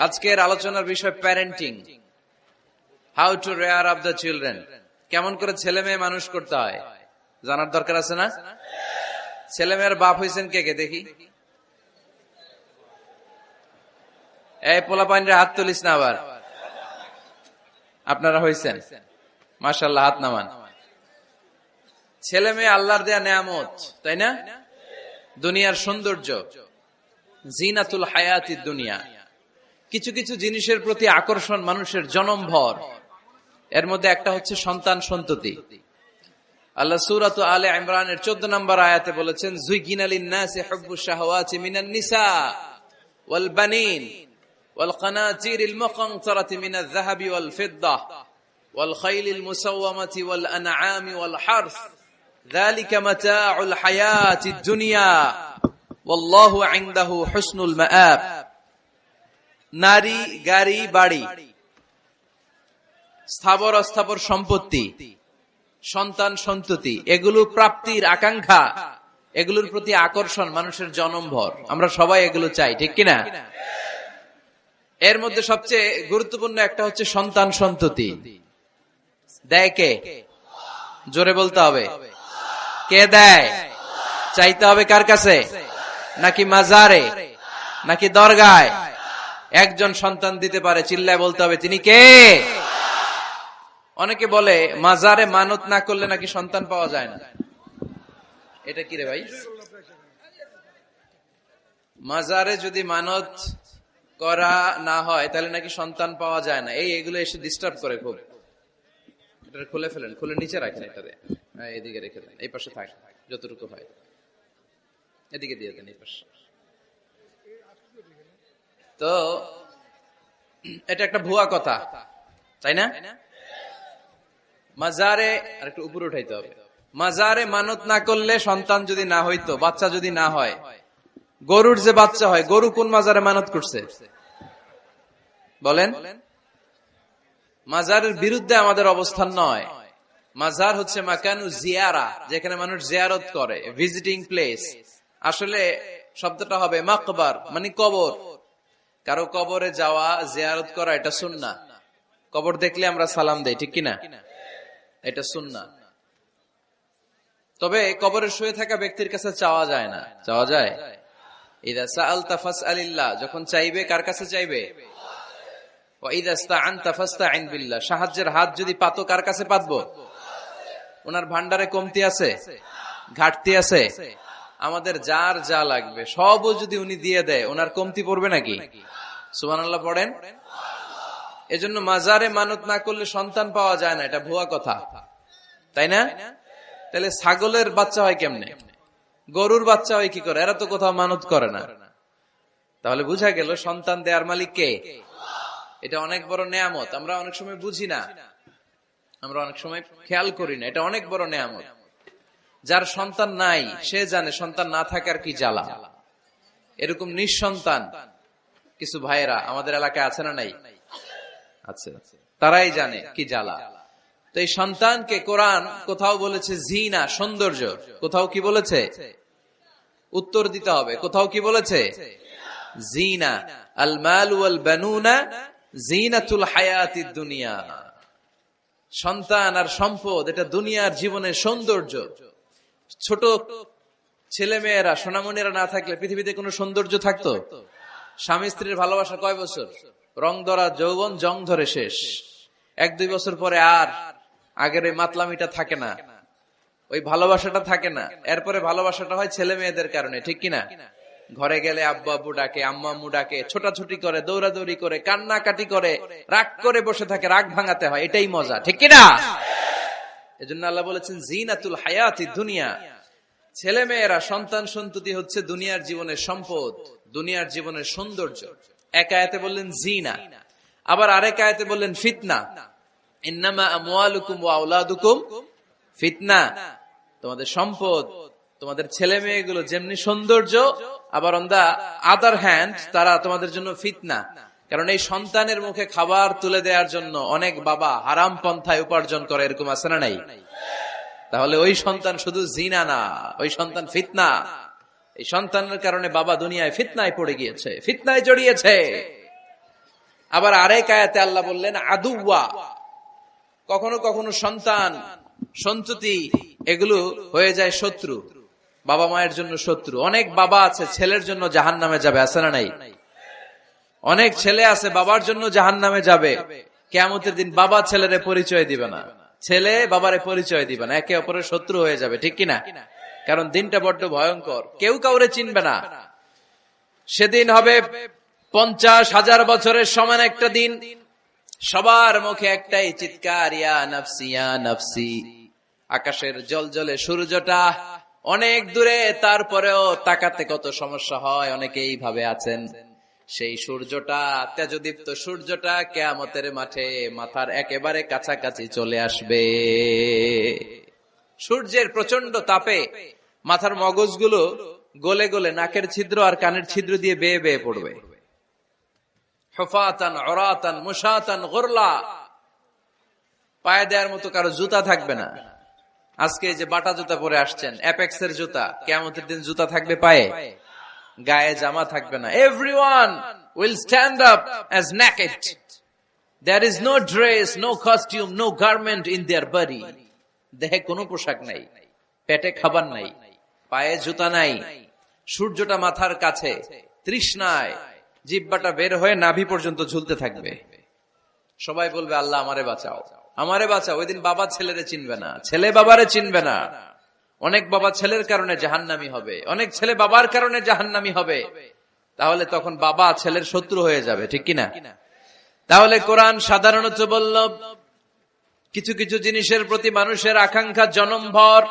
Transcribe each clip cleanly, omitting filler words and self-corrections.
আজকের আলোচনার বিষয় parenting, how to rare up the children. কেমন করে ছেলে মেয়ে মানুষ করতে হয় জানার দরকার আছে না? ছেলে মেয়ের বাপ হয়েছেন কে কে দেখি? এই পোলা পাইনরে হাত তুলিস না আবার। আপনারা হয়েছেন? মাশাআল্লাহ, হাত নামান। ছেলে মেয়ে আল্লাহর দেয়া নেয়ামত, তাই না? দুনিয়ার সৌন্দর্য, জিনাতুল হায়াতিদ দুনিয়া। কিছু কিছু জিনিসের প্রতি আকর্ষণ মানুষের জনমভর। এর মধ্যে একটা হচ্ছে সন্তান সন্ততি। আল্লাহ সূরাত আলে ইমরানের 14 নম্বর আয়াতে বলেছেন, যুইগিনা লিন-নাসি হুব্বুশ শাহাওয়াতি মিনান নিসা ওয়াল বানিন ওয়াল কানাতিরিল মুকানতারাতি মিনাজ যাহাবি ওয়াল ফিদ্দাহ ওয়াল খাইলিল মুসাওয়ামাতি ওয়াল আনআমি ওয়াল হারস যালিকা মাতাউল হায়াতিদ দুনিয়া ওয়াল্লাহু ইনদাহু হুসনুল মাআব। নারী, গাড়ি, বাড়ি, স্থাবর অস্থাবর সম্পত্তি, সন্তান সন্ততি, এগুলো প্রাপ্তির আকাঙ্ক্ষা, এগুলোর প্রতি আকর্ষণ মানুষের জনমভর। আমরা সবাই এগুলো চাই, ঠিক কিনা? এর মধ্যে সবচেয়ে গুরুত্বপূর্ণ একটা হচ্ছে সন্তান সন্ততি। দেয় কে? জোরে বলতে হবে, কে দেয়? চাইতে হবে কার কাছে? নাকি মাজারে, নাকি দরগায়? একজন সন্তান দিতে পারে, চিল্লায় বলতে হবে তিনি কে? অনেকে বলে মাজারে মানত না করলে নাকি সন্তান পাওয়া যায় না। এটা কি রে ভাই? মাজারে যদি মানত করা না হয় তাহলে নাকি সন্তান পাওয়া যায় না। এগুলো এসে ডিস্টার্ব করে খুব। এটা খুলে ফেলেন, খুলে নিচে রাখেন, এটাতে এদিকে রেখে দেন, এই পাশে থাক যতটুকু হয়, এদিকে দিয়ে দেন এই পাশে। তো এটা একটা ভুয়া কথা, তাই না? মাজারে আর একটু উপরে উঠাইতে হবে। মাজারে মানত না করলে সন্তান যদি না হইতো, বাচ্চা যদি না হয়, গরুর যে বাচ্চা হয়, গরু কোন মাজারে মানত করছে বলেন? মাজারের বিরুদ্ধে আমাদের অবস্থান নয়। মাজার হচ্ছে মাকানু জিয়ারা, যেখানে মানুষ জিয়ারত করে, ভিজিটিং প্লেস। আসলে শব্দটা হবে মাকবার, মানে কবর। কারো কবরে যাওয়া, জিয়ারত করা, এটা সুন্নাহ। কবর দেখলে আমরা সালাম দেই, ঠিক কিনা? এটা সুন্নাহ। তবে কবরে শুয়ে থাকা ব্যক্তির কাছে চাওয়া যায় না। চাওয়া যায়? ইযা সাআলতা ফাসআলিল্লাহ, যখন চাইবে কার কাছে চাইবে? ওয়া ইযা ইসতাআনতা ফাসতাইন বিল্লাহ, সাহায্যের হাত যদি পাতো কার কাছে পাতবো? ওনার ভান্ডারে কমতি আছে, ঘাটতি আছে? আমাদের যার যা লাগবে সবও যদি উনি দিয়ে দেয়, ওনার কমতি পড়বে নাকি? সুবহানাল্লাহ পড়েন। এজন্য মাজারে মানত না করলে সন্তান পাওয়া যায় না, এটা ভুয়া কথা, তাই না? তাহলে ছাগলের বাচ্চা হয় কেমনে? গরুর বাচ্চা হয় কি করে? এরা তো কোথাও মানত করে না। তাহলে বুঝা গেল সন্তান দেয়ার মালিক কে? এটা অনেক বড় নেয়ামত। আমরা অনেক সময় বুঝি না, আমরা অনেক সময় খেয়াল করি না। এটা অনেক বড় নেয়ামত। যার সন্তান নাই সে জানে সন্তান না থাকার কি জ্বালা। এরকম নিঃসন্তান কিছু ভাইয়েরা আমাদের এলাকায় আছে না নাই? আছে। তারাই জানে কি জ্বালা। তো এই সন্তানকে কোরআন কোথাও বলেছে জিনা, সৌন্দর্য, কোথাও কি বলেছে? উত্তর দিতে হবে। কোথাও কি বলেছে? জিনা। আল মাল ওয়াল বানুনা জিনাতুল হায়াতিদ দুনিয়া। সন্তান আর সম্পদ এটা দুনিয়ার জীবনের সৌন্দর্য। ছোট ছেলে মেয়েরা, সোনামণিরা না থাকলে পৃথিবীতে কোনো সৌন্দর্য থাকতো? স্বামী স্ত্রীর ভালোবাসা কয় বছর? রং ধরা যৌবন, জং ধরে শেষ। 1-2 বছর পরে আর আগের ওই মাতলামিটা থাকে না, ওই ভালোবাসাটা থাকে না। এরপরে ভালোবাসাটা হয় ছেলে মেয়েদের কারণে, ঠিক কিনা? ঘরে গেলে আব্বু আব্বু ডাকে, আম্মা আম্মু ডাকে, ছোটাছুটি করে, দৌড়াদৌড়ি করে, কান্নাকাটি করে, রাগ করে বসে থাকে, রাগ ভাঙাতে হয়। এটাই মজা, ঠিক কিনা? এজন্য আল্লাহ বলেছেন জিনাতুল হায়াতিদ দুনিয়া। ছেলে মেয়েরা, সন্তান সন্ততি হচ্ছে দুনিয়ার জীবনের সম্পদ, দুনিয়ার জীবনের সৌন্দর্য। এক আয়াতে বললেন জিনা, আবার আরেক আয়াতে বললেন ফিতনা। ইন্নামা আমওয়ালুকুম ওয়া আওলাদুকুম ফিতনা। তোমাদের সম্পদ, তোমাদের ছেলে মেয়েগুলো যেমনি সৌন্দর্য, আবার অন দা আদার হ্যান্ড তারা তোমাদের জন্য ফিতনা। কারণ এই সন্তানের মুখে খাবার তুলে দেওয়ার জন্য অনেক বাবা হারাম পন্থায় উপার্জন করে, এরকম আছে না নাই? তাহলে ওই সন্তান শুধু জিনা না, ওই সন্তান ফিতনা। এই সন্তানের কারণে বাবা দুনিয়ায় ফিতনায় পড়ে গিয়েছে, ফিতনায় জড়িয়েছে। আবার আরেক আয়াতে আল্লাহ বললেন আদুওয়া, কখনো কখনো সন্তান সন্ততি এগুলো হয়ে যায় শত্রু, বাবা মায়ের জন্য শত্রু। অনেক বাবা আছে ছেলের জন্য জাহান্নামে যাবে, আছে না নাই? অনেক ছেলে আছে বাবার জন্য জাহান্নামে যাবে। কিয়ামতের দিন বাবা ছেলেরে পরিচয় দিবে না, ছেলে বাবারে পরিচয় দিবে না, একে অপরের শত্রু হয়ে যাবে, ঠিক কিনা? কারণ দিনটা বড্ড ভয়ঙ্কর, কেউ কাউরে চিনবে না। সেদিন হবে 50,000 বছরের সমান একটা দিন, সবার মুখে একটাই চিৎকার, ইয়া নাফসি ইয়া নাফসি। আকাশের জলজলে সূর্যটা অনেক দূরে, তারপরেও তাকাতে কত সমস্যা হয়, অনেকে এইভাবে আছেন। সেই সূর্যটা, তেজদীপ্ত সূর্যটা কিয়ামতের মাঠে মাথার একেবারে কাছাকাছি চলে আসবে। সূর্যের প্রচন্ড তাপে মাথার মগজগুলো গলে গলে নাকের ছিদ্র আর কানের ছিদ্র দিয়ে বেয়ে বেয়ে পড়বে। হুফাতান উরাতান মুশাতান গুরলা, পায়ে দেওয়ার মতো কারো জুতা থাকবে না। আজকে যে বাটা জুতা পরে আসছেন, অ্যাপেক্সের জুতা, কিয়ামতের দিন জুতা থাকবে পায়ে, গায়ে জামা থাকবে না। Everyone will stand up as naked. There is no dress, no costume, no garment in their body. দেহে কোনো পোশাক নাই, পেটে খাবার নাই, পায়ে জুতা নাই, সূর্যটা মাথার কাছে, তৃষ্ণায় জিহ্বাটা বের হয়ে নাভি পর্যন্ত ঝুলতে থাকবে। সবাই বলবে আল্লাহ আমারে বাঁচাও, আমারে বাঁচাও। ওই দিন বাবা ছেলেরে চিনবে না, ছেলে বাবারে চিনবে না। অনেক বাবা ছেলের কারণে জাহান্নামী হবে, অনেক ছেলে বাবার কারণে জাহান্নামী হবে। তাহলে তখন বাবা ছেলের শত্রু হয়ে যাবে, ঠিক কিনা? তাহলে কোরআন সাধারণত বলল কিছু কিছু জিনিসের প্রতি মানুষের আকাঙ্ক্ষা জনমভর,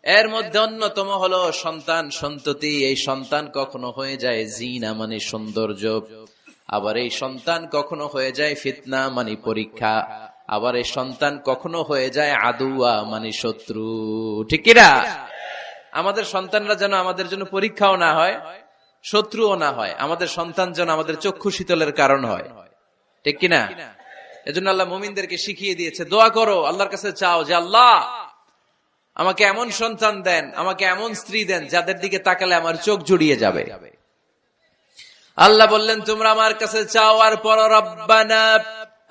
এর মধ্যে অন্যতম হলো সন্তান সন্ততি। এই সন্তান কখনো হয়ে যায় জিনা মানে সৌন্দর্য, আবার এই সন্তান কখনো হয়ে যায় ফিতনা মানে পরীক্ষা, আবার এই সন্তান কখনো হয়ে যায় আদুয়া মানে শত্রু, ঠিক কিনা? আমাদের সন্তানরা যেন আমাদের জন্য পরীক্ষাও না হয়, শত্রুও না হয়। আমাদের সন্তান যেন আমাদের চক্ষু শীতলের কারণ হয়, ঠিক কিনা? এজন্য আল্লাহ মুমিনদেরকে শিখিয়ে দিয়েছে, দোয়া করো, আল্লাহর কাছে চাও যে আল্লাহ আমাকে এমন সন্তান দেন, আমাকে এমন স্ত্রী দেন যাদের দিকে তাকালে আমার চোখ জুড়িয়ে যাবে। আল্লাহ বললেন তোমরা আমার কাছে চাও, আর পর রব্বানা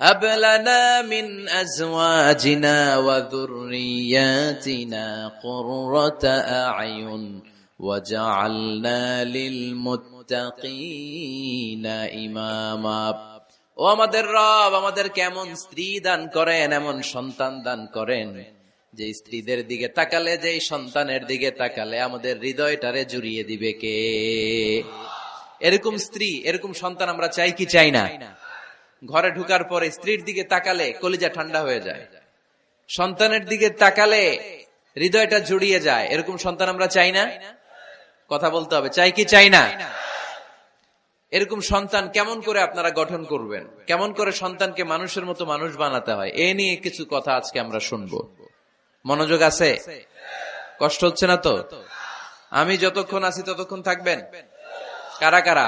হাব লানা মিন আজওয়াজিনা ওয়া যুররিয়াতিনা কুররাতা আ'য়ুন ওয়াজআলনা লিল মুত্তাকিনা ইমামা। ও আমাদের রব, আমাদেরকে এমন স্ত্রী দান করেন, এমন সন্তান দান করেন যে স্ত্রীদের দিকে তাকালে, যে সন্তানের দিকে তাকালে আমাদের হৃদয়টারে জুড়িয়ে দিবে কে? এরকম স্ত্রী, এরকম সন্তান আমরা চাই কি চাই না? ঘরে ঢুকার পরে স্ত্রীর দিকে তাকালে কলিজা ঠান্ডা হয়ে যায়, সন্তানের দিকে তাকালে হৃদয়টা জুড়িয়ে যায়। এরকম সন্তান আমরা চাই না? কথা বলতে হবে, চাই কি চাই না? এরকম সন্তান কেমন করে আপনারা গঠন করবেন, কেমন করে সন্তানকে মানুষের মতো মানুষ বানাতে হয়, এ নিয়ে কিছু কথা আজকে আমরা শুনবো। মনোযোগ আছে? কষ্ট হচ্ছে না তো? আমি যতক্ষণ আছি ততক্ষণ থাকবেন? কারা কারা?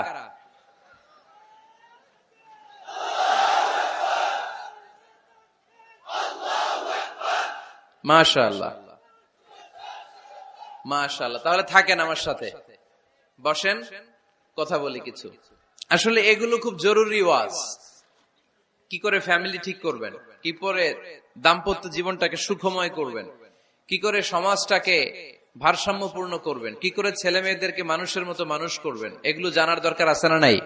মাশাআল্লাহ, মাশাআল্লাহ। তাহলে থাকেন আমার সাথে, বসেন, কথা বলি কিছু। আসলে এগুলো খুব জরুরি ওয়াজ। কি করে ফ্যামিলি ঠিক করবেন, কি করে দাম্পত্য জীবনটাকে সুখময় করবেন, কি করে সমাজটাকে ভারসাম্যপূর্ণ করবেন, কি করে ছেলে মেয়েদেরকে মানুষের মতো মানুষ করবেন, এগুলো জানার দরকার আছে না নাই?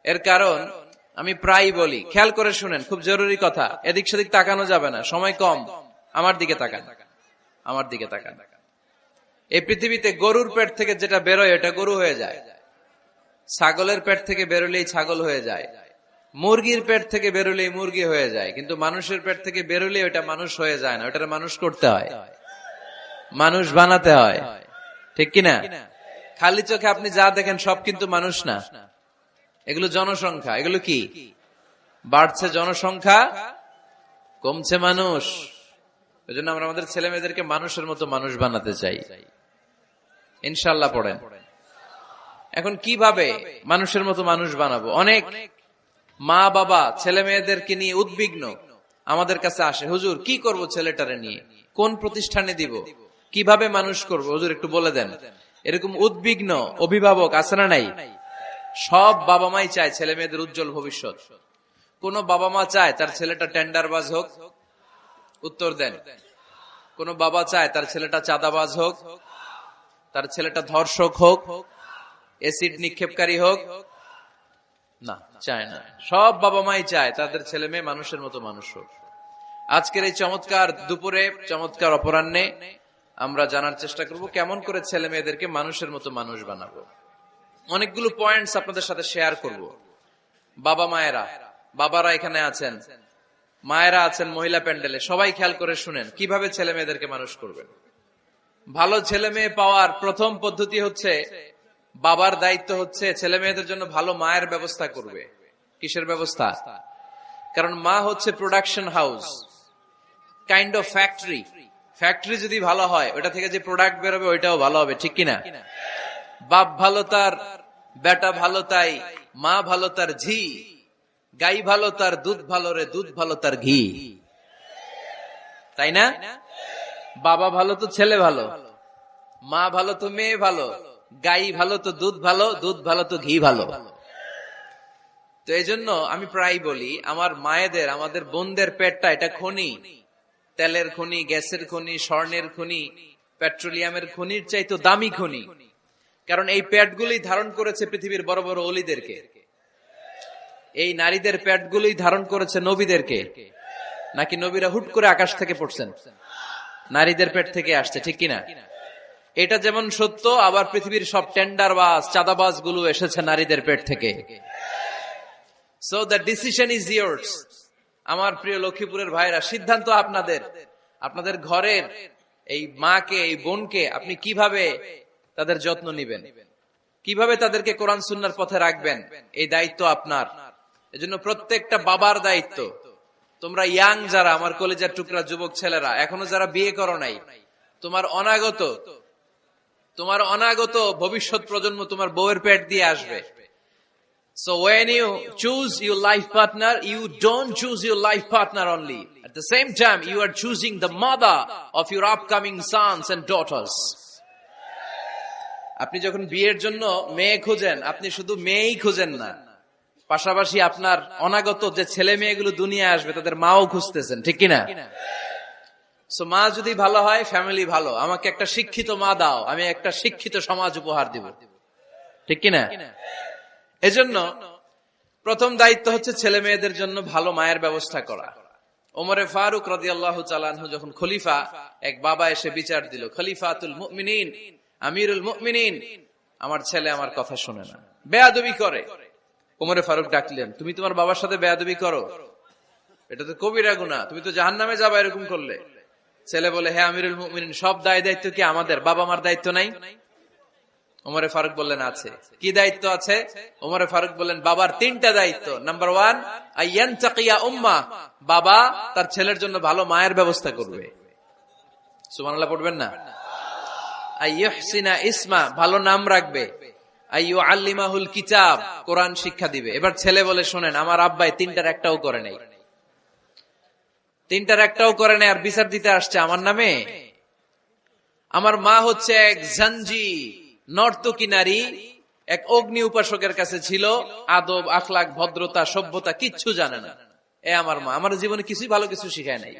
এর কারণ আমি প্রায় বলি, খেয়াল করে শুনেন, খুব জরুরি কথা, এদিক সেদিক তাকানো যাবে না, সময় কম। আমার দিকে তাকান, আমার দিকে তাকান। এই পৃথিবীতে গরুর পেট থেকে যেটা বেরোয় এটা গরু হয়ে যায়, ছাগলের পেট থেকে বেরোলেই ছাগল হয়ে যায়, মুরগির পেট থেকে বেরোলেই মুরগি হয়ে যায়, কিন্তু মানুষের পেট থেকে বেরোলে ওটা মানুষ হয়ে যায় না, ওটার মানুষ করতে হয়, মানুষ বানাতে হয়, ঠিক কিনা? খালি চোখে আপনি যা দেখেন সব কিন্তু মানুষ না, এগুলো জনসংখ্যা। এগুলো কি? বাড়ছে জনসংখ্যা, কমছে মানুষ। ওই জন্য আমরা আমাদের ছেলে মেয়েদেরকে মানুষের মতো মানুষ বানাতে চাই, ইনশাআল্লাহ। পড়েন। এখন কিভাবে মানুষের মতো মানুষ বানাবো? অনেক মা বাবা ছেলে মেয়েদেরকে নিয়ে উদ্বিগ্ন, আমাদের কাছে আসে, হুজুর কি করব ছেলেটারে নিয়ে, কোন প্রতিষ্ঠানে দিব, কিভাবে মানুষ করব হুজুর একটু বলে দেন। এরকম উদ্বিগ্ন অভিভাবক আছে না নাই? সব বাবা মাই চায় ছেলে মেয়েদের উজ্জ্বল ভবিষ্যৎ। কোন বাবা মা চায় তার ছেলেটা টেন্ডারবাজ হোক? উত্তর দেন। কোন বাবা চায় তার ছেলেটা চাঁদাবাজ হোক, তার ছেলেটা ধর্ষক হোক, এসিড নিক্ষেপকারী হোক? না, চায় না। সব বাবা মাই চায় তাদের ছেলে মেয়ে মানুষের মতো মানুষ হোক। আজকের এই চমৎকার দুপুরে, চমৎকার অপরাহ্নে আমরা জানার চেষ্টা করব কেমন করে ছেলে মেয়েদেরকে মানুষের মতো মানুষ বানাবো। অনেকগুলো পয়েন্টস আপনাদের সাথে শেয়ার করব। বাবা মায়েরা, বাবারা এখানে আছেন, মায়েরা আছেন মহিলা প্যান্ডেলে, সবাই খেয়াল করে শুনেন কিভাবে ছেলে মেয়েদেরকে মানুষ করবেন। ভালো ছেলে মেয়ে পাওয়ার প্রথম পদ্ধতি হচ্ছে, বাবার দায়িত্ব হচ্ছে ছেলে মেয়েদের জন্য ভালো মায়ের ব্যবস্থা করবে। কিসের ব্যবস্থা? কারণ মা হচ্ছে production house, kind of factory. Factory যদি ভালো হয়, ওটা থেকে যে প্রোডাক্ট বেরোবে ওইটাও ভালো হবে, ঠিক কিনা? বাপ ভালো তার বেটা ভালো তাই, মা ভালো তার ঝি, গাই ভালো তার দুধ ভালো রে, দুধ ভালো তার ঘি, তাই না? বাবা ভালো তো ছেলে ভালো, মা ভালো তো মেয়ে ভালো, গাই ভালো তো দুধ ভালো, দুধ ভালো তো ঘি ভালো। তো এই জন্য আমি প্রায় বলি, আমার মায়েদের, আমাদের বোনদের পেটটা এটা খনি, তেলের খনি, গ্যাসের খনি, স্বর্ণের খনি, পেট্রোলিয়ামের খনির চাইতো দামি খনি। কারণ এই পেটগুলোই ধারণ করেছে পৃথিবীর বড় বড় অলিদেরকে। এই নারীদের পেটগুলোই ধারণ করেছে নবীদেরকে। নাকি নবীরা হুট করে আকাশ থেকে পড়ছেন? নারীদের পেট থেকে আসছে, ঠিক কিনা? এটা যেমন সত্য, আবার পৃথিবীর সব টেন্ডারবাজ, চাঁদাবাজ গুলো এসেছে নারীদের পেট থেকে। So the decision is years. আমার প্রিয় লক্ষ্মীপুরের ভাইরা, সিদ্ধান্ত আপনাদের। আপনাদের ঘরের এই মাকে, এই বোনকে আপনি কিভাবে তাদের যত্ন নিবেন, কিভাবে তাদেরকে কোরআন সুন্নাহর পথে রাখবেন, এই দায়িত্ব আপনার। এজন্য প্রত্যেকটা বাবার দায়িত্ব। তোমরা ইয়াং যারা, আমার কলেজের টুকরা যুবক ছেলেরা, এখনো যারা বিয়ে করো নাই, তোমার অনাগত ভবিষ্যৎ প্রজন্ম তোমার বউয়ের পেট দিয়ে আসবে। So when you choose your life partner, you don't choose your life partner only. At the same time, you are choosing the mother of your upcoming sons and daughters. আপনি যখন বিয়ের জন্য মেয়ে খোঁজেন, আপনি শুধু মেয়েই খোঁজেন না, পাশাপাশি আপনার অনাগত যে ছেলে মেয়েগুলো দুনিয়া আসবে তাদের মাও খুঁজতেছেন, ঠিক কিনা? সো মা যদি ভালো হয়, ফ্যামিলি ভালো। আমাকে একটা শিক্ষিত মা দাও, আমি একটা শিক্ষিত সমাজ উপহার দিব, ঠিক কিনা? এজন্য প্রথম দায়িত্ব হচ্ছে ছেলে মেয়েদের জন্য ভালো মায়ের ব্যবস্থা করা। ওমরে ফারুক রাদিয়াল্লাহু তাআলা আনহু যখন খলিফা, এক বাবা এসে বিচার দিল, খলিফাতুল মুমিনিন, আমিরুল মুমিনিন, আমার ছেলে আমার কথা শুনে না, বেয়াদবি করে। ওমরে ফারুক ডাকলেন, তুমি তোমার বাবার সাথে বেয়াদবি করো? এটা তো কবিরা গুনাহ, তুমি তো জাহান্নামে যাবে এরকম করলে। ছেলে বলে, হ্যাঁ আমিরুল মুমিনিন, সব দায়িত্ব কি আমাদের? বাবা মার দায়িত্ব নাই? ওমরে ফারুক বললেন, আছে। কি দায়িত্ব আছে? ওমরে ফারুক বললেন, বাবার তিনটা দায়িত্ব। নাম্বার 1, আইয়ানতাকিয়া উম্মাহ, বাবা তার ছেলের জন্য ভালো মায়ের ব্যবস্থা করবে। সুবহানাল্লাহ পড়বেন না? আইয়ুহসিনা ইসমা, ভালো নাম রাখবে। আইয়ুআল্লিমাহুল কিতাব, কোরআন শিক্ষা দিবে। এবার ছেলে বলে, শোনেন, আমার আব্বাই তিনটার একটাও করে নাই, তিনটার একটাও করে নাই, আর বিচার দিতে আসছে আমার নামে। আমার মা হচ্ছে এক জাঞ্জি, নর্তকী নারী, এক অগ্নি উপাসকের কাছে ছিল, আদব আখলাক ভদ্রতা সভ্যতা কিচ্ছু জানে না। আমার মা আমার জীবনে কিছুই ভালো কিছু শিখায় নাই।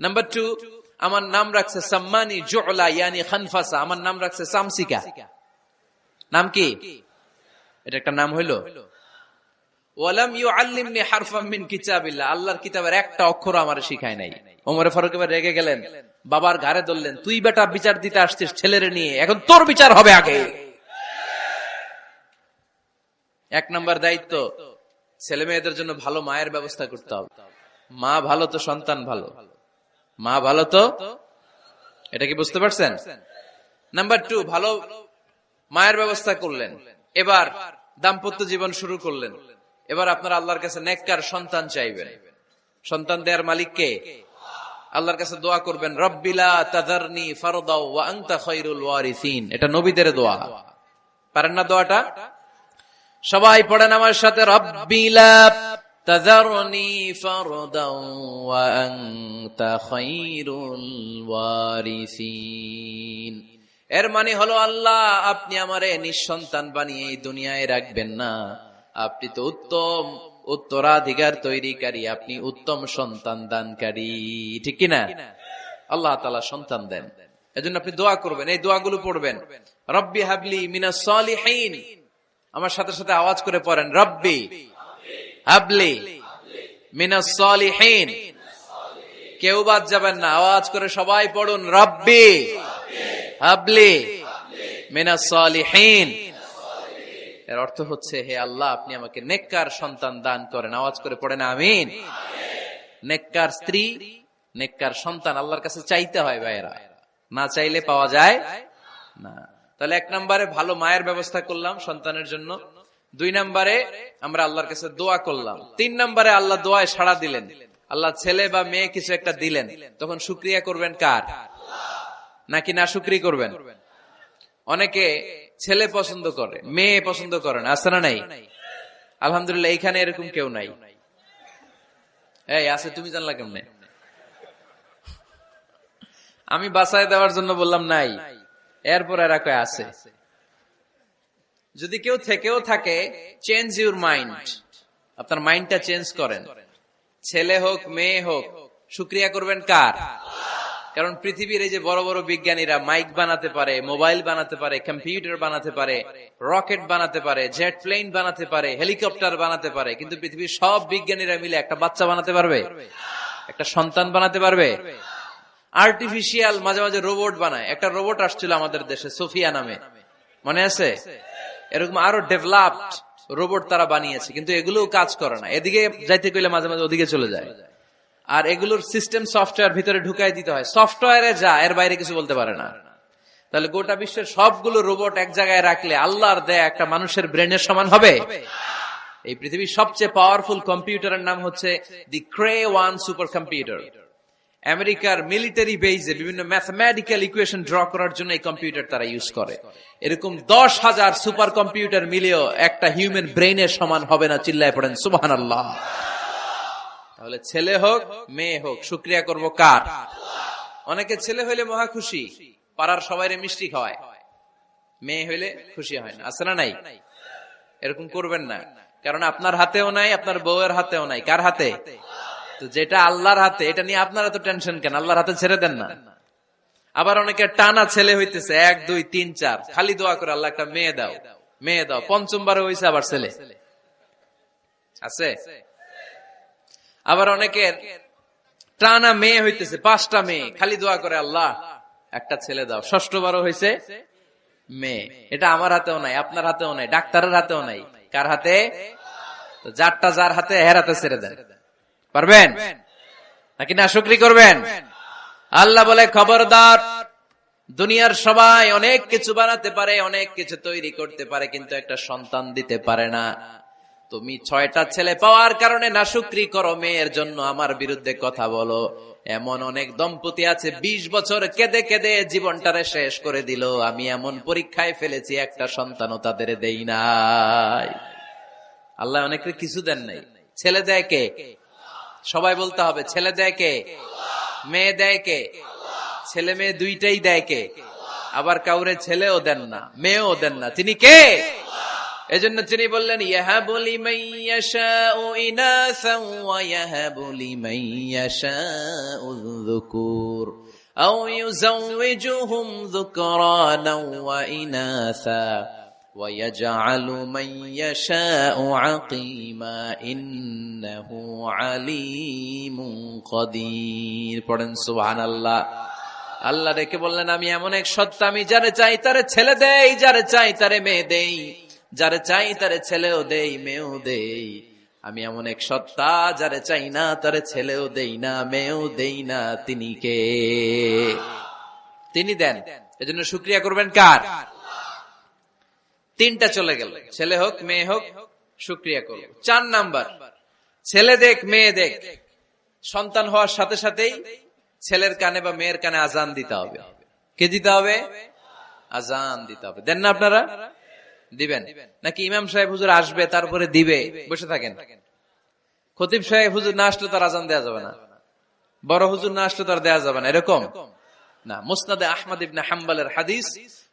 নাম্বার 2, আমার নাম রাখছে সাম্মানি জুলা, ইয়ানি খানফাসা, আমার নাম রাখছে সামসিকা। নাম কি? এটা একটা নাম হইলো? ওয়ালাম ইউআল্লিমনি হারফাম মিন কিতাবিল্লাহ, আল্লাহর কিতাবের একটা অক্ষর আমারে শিখায় নাই। ওমর ফারুক এবার রেগে গেলেন, বাবার ঘাড়ে ধরলেন, তুই বেটা বিচার দিতে আসছিস ছেলেরে নিয়ে, এখন তোর বিচার হবে আগে। 1 নম্বর দায়িত্ব, ছেলে মেয়েদের জন্য ভালো মায়ের ব্যবস্থা করতে হবে। মা ভালো তো সন্তান ভালো, মা ভালো তো, এটা কি বুঝতে পারছেন? নাম্বার 2, ভালো মায়ের ব্যবস্থা করলেন। এবার দাম্পত্য জীবন শুরু করলেন। এবার আপনার আল্লাহর কাছে নেককার সন্তান চাইবেন। সন্তান দেয়ার মালিক কে? আল্লাহর কাছে দোয়া করবেন, রব্বিলা তাযারনি ফারদাও ওয়া আনতা খায়রুল ওয়ারিসিন। এটা নবীদের দোয়া, পারেন না দোয়াটা? সবাই পড়েন আমার সাথে, রব্বিলা তাযারনি ফারদাও ওয়া আনতা খায়রুল ওয়ারিসিন। এর মানে হলো আল্লাহ আপনি আমারে নিঃসন্তান বানিয়ে এই দুনিয়ায় রাখবেন না, আপনি তো উত্তম উত্তরাধিকার তৈরিকারী, আপনি উত্তম সন্তান দানকারী, ঠিক কিনা? আল্লাহ তাআলা সন্তান দেন, এজন্য আপনি দোয়া করবেন, এই দোয়াগুলো পড়বেন। রব্বি হাবলি মিনাস সালিহিন, আমার সাথে সাথে আওয়াজ করে পড়েন, রব্বি হাবলি মিনাস সালিহিন। কেউ বাদ যাবেন না, আওয়াজ করে সবাই পড়ুন, রব্বি হাবলি মিনাস সালিহিন। এর অর্থ হচ্ছে, হে আল্লাহ আপনি আমাকে নেককার সন্তান দান করেন। আওয়াজ করে পড়েন আমিন। নেককার স্ত্রী, নেককার সন্তান আল্লাহর কাছে চাইতে হয় ভাইয়েরা, না চাইলে পাওয়া যায় না। তাহলে 1 নম্বরে ভালো মায়ের ব্যবস্থা করলাম সন্তানের জন্য, 2 নম্বরে আমরা আল্লাহর কাছে দোয়া করলাম, 3 নম্বরে আল্লাহ দোয়ায় সাড়া দিলেন, আল্লাহ ছেলে বা মেয়ে কিছু একটা দিলেন, তখন শুকরিয়া করবেন কার? নাকি না শুকরি করবেন? অনেকে ছেলে পছন্দ করে, মেয়ে পছন্দ করে না, আছে না নাই? আলহামদুলিল্লাহ এইখানে এরকম কেউ নাই। এই আছে, তুমি জানলা কেমনে? আমি বাঁচায় দেওয়ার জন্য বললাম নাই, এরপর এরা কয় আছে। যদি কেউ থেকেও থাকে, চেঞ্জ ইউর মাইন্ড, আপনার মাইন্ডটা চেঞ্জ করেন। ছেলে হোক মেয়ে হোক, শুকরিয়া করবেন কার? কারণ পৃথিবীর এই যে বড় বড় বিজ্ঞানীরা মাইক বানাতে পারে, মোবাইল বানাতে পারে, কম্পিউটার বানাতে পারে, রকেট বানাতে পারে, জেট প্লেন বানাতে পারে, হেলিকপ্টার বানাতে পারে, কিন্তু পৃথিবীর সব বিজ্ঞানীরা মিলে একটা বাচ্চা বানাতে পারবে? একটা সন্তান বানাতে পারবে? আর্টিফিশিয়াল মাঝে মাঝে রোবট বানায়। একটা রোবট আসছিল আমাদের দেশে, সোফিয়া নামে, মনে আছে? এরকম আরো ডেভেলপড রোবট তারা বানিয়েছে, কিন্তু এগুলোও কাজ করে না। এদিকে যাইতে কইলে মাঝে মাঝে ওদিকে চলে যায়। আর এগুলোর সিস্টেম সফটওয়্যার ভিতরে ঢুকাই দিতে হয়, সফটওয়্যারে যা, এর বাইরে কিছু বলতে পারে না। তাহলে গোটা বিশ্বের সবগুলো রোবট এক জায়গায় রাখলে আল্লাহর দেয়া একটা মানুষের ব্রেনের সমান হবে? এই পৃথিবীর সবচেয়ে পাওয়ারফুল কম্পিউটারের নাম হচ্ছে দি ক্রে-1 সুপার কম্পিউটার। আমেরিকার মিলিটারি বেজে বিভিন্ন ম্যাথমেটিক্যাল ইকুয়েশন ড্র করার জন্য এই কম্পিউটার তারা ইউজ করে। এরকম 10,000 সুপার কম্পিউটার মিলেও একটা হিউম্যান ব্রেইনের সমান হবে না। চিল্লায় পড়েন সুবহানাল্লাহ। তাহলে ছেলে হোক মেয়ে হোক, শুকরিয়া করব কার? অনেকে ছেলে হইলে মহা খুশি, পাড়ার সবাইরে মিষ্টি খাওয়ায়, মেয়ে হইলে খুশি হয় না, আছে না নাই? এরকম করবেন না, কারণ আপনার হাতেও নাই, আপনার বউয়ের হাতেও নাই। কার হাতে? তো যেটা আল্লাহর হাতে, এটা নিয়ে আপনারা তো টেনশন কেন? আল্লাহর হাতে ছেড়ে দেন না। আবার অনেকে টানা ছেলে হইতেছে 1, 2, 3, 4, খালি দোয়া করে আল্লাহ একটা মেয়ে দাও, মেয়ে দাও। 5ম বারে হইছে আবার ছেলে, আছে? আবার অনেকের টানা মেয়ে হইতেছে, 5টা মেয়ে, খালি দোয়া করে আল্লাহ একটা ছেলে দাও। 6ষ্ঠ বারও হইছে মেয়ে। এটা আমার হাতেও নাই, আপনার হাতেও নাই, ডাক্তারের হাতেও নাই। কার হাতে? তো যারটা যার হাতে, হের হাতে ছেড়ে দেন। পারবেন নাকি না শুকরি করবেন? আল্লাহ বলে, খবরদার, দুনিয়ার সবাই অনেক কিছু বানাতে পারে, অনেক কিছু তৈরি করতে পারে, কিন্তু একটা সন্তান দিতে পারে না। তুমি 6টা ছেলে পাওয়ার কারণে না শুকরি করো, মেয়ের জন্য আমার বিরুদ্ধে কথা বলো। এমন অনেক দম্পতি আছে 20 বছর কেঁদে কেঁদে জীবনটারে শেষ করে দিল। আমি এমন পরীক্ষায় ফেলেছি, একটা সন্তানও তাদের দেই নাই। আল্লাহ অনেকের কিছু দেন নাই। ছেলে দেয় কে? সবাই বলতে হবে, ছেলে দেয় কে? মেয়ে দেয় কে? ছেলে মেয়ে দুইটাই দেয় কে? আবার কাউরে ছেলেও দেন না, মেয়েও দেন না, তিনি কে? এজন্য তিনি বললেন, ইয়াহাবু লিমান ইয়াশাউ ইনাসান ওয়া ইয়াহাবু লিমান ইয়াশাউ যুকুর আও ইউযাওয়িজুহুম যুকরানান ওয়া ইনাসা ওয়া ইয়াজআলু মান ইয়াশাউ আকিমা ইন্নাহু আলীমুন কাদির। পড়েন সুবহানাল্লাহ। আল্লাহ রেখে বললেন, আমি এমন এক সত্তা, আমি যারে চাই তারে ছেলে দেই, যারে চাই তারে মেয়ে দেই, যারে চাই তারে ছেলেও দেই, মেয়েও দেই। আমি এমন এক সত্তা, যারে চাই না তারে ছেলেও দেই না, মেয়েও দেই না। তিনি কে? তিনি দেন। এজন্য শুকরিয়া করবেন কার? 3টা চলে গেল, ছেলে হোক মেয়ে হোক, শুকরিয়া করব। 4 নাম্বার, ছেলে দেখ মেয়ে দেখ, সন্তান হওয়ার সাথে সাথেই ছেলের কানে বা মেয়ের কানে আজান দিতে হবে। কে দিতে হবে? আজান দিতে হবে। দেন না আপনারা? দিবেন নাকি ইমাম সাহেব হুজুর আসবে তারপরে দিবে, বসে থাকেন? খতিব সাহেব হুজুর না আসলে তার আজান দেওয়া যাবে না, বড় হুজুর না আসলে তার দেওয়া যাবে না, এরকম না। মুসনাদে আহমদ ইবনে হাম্বলের হাদিস,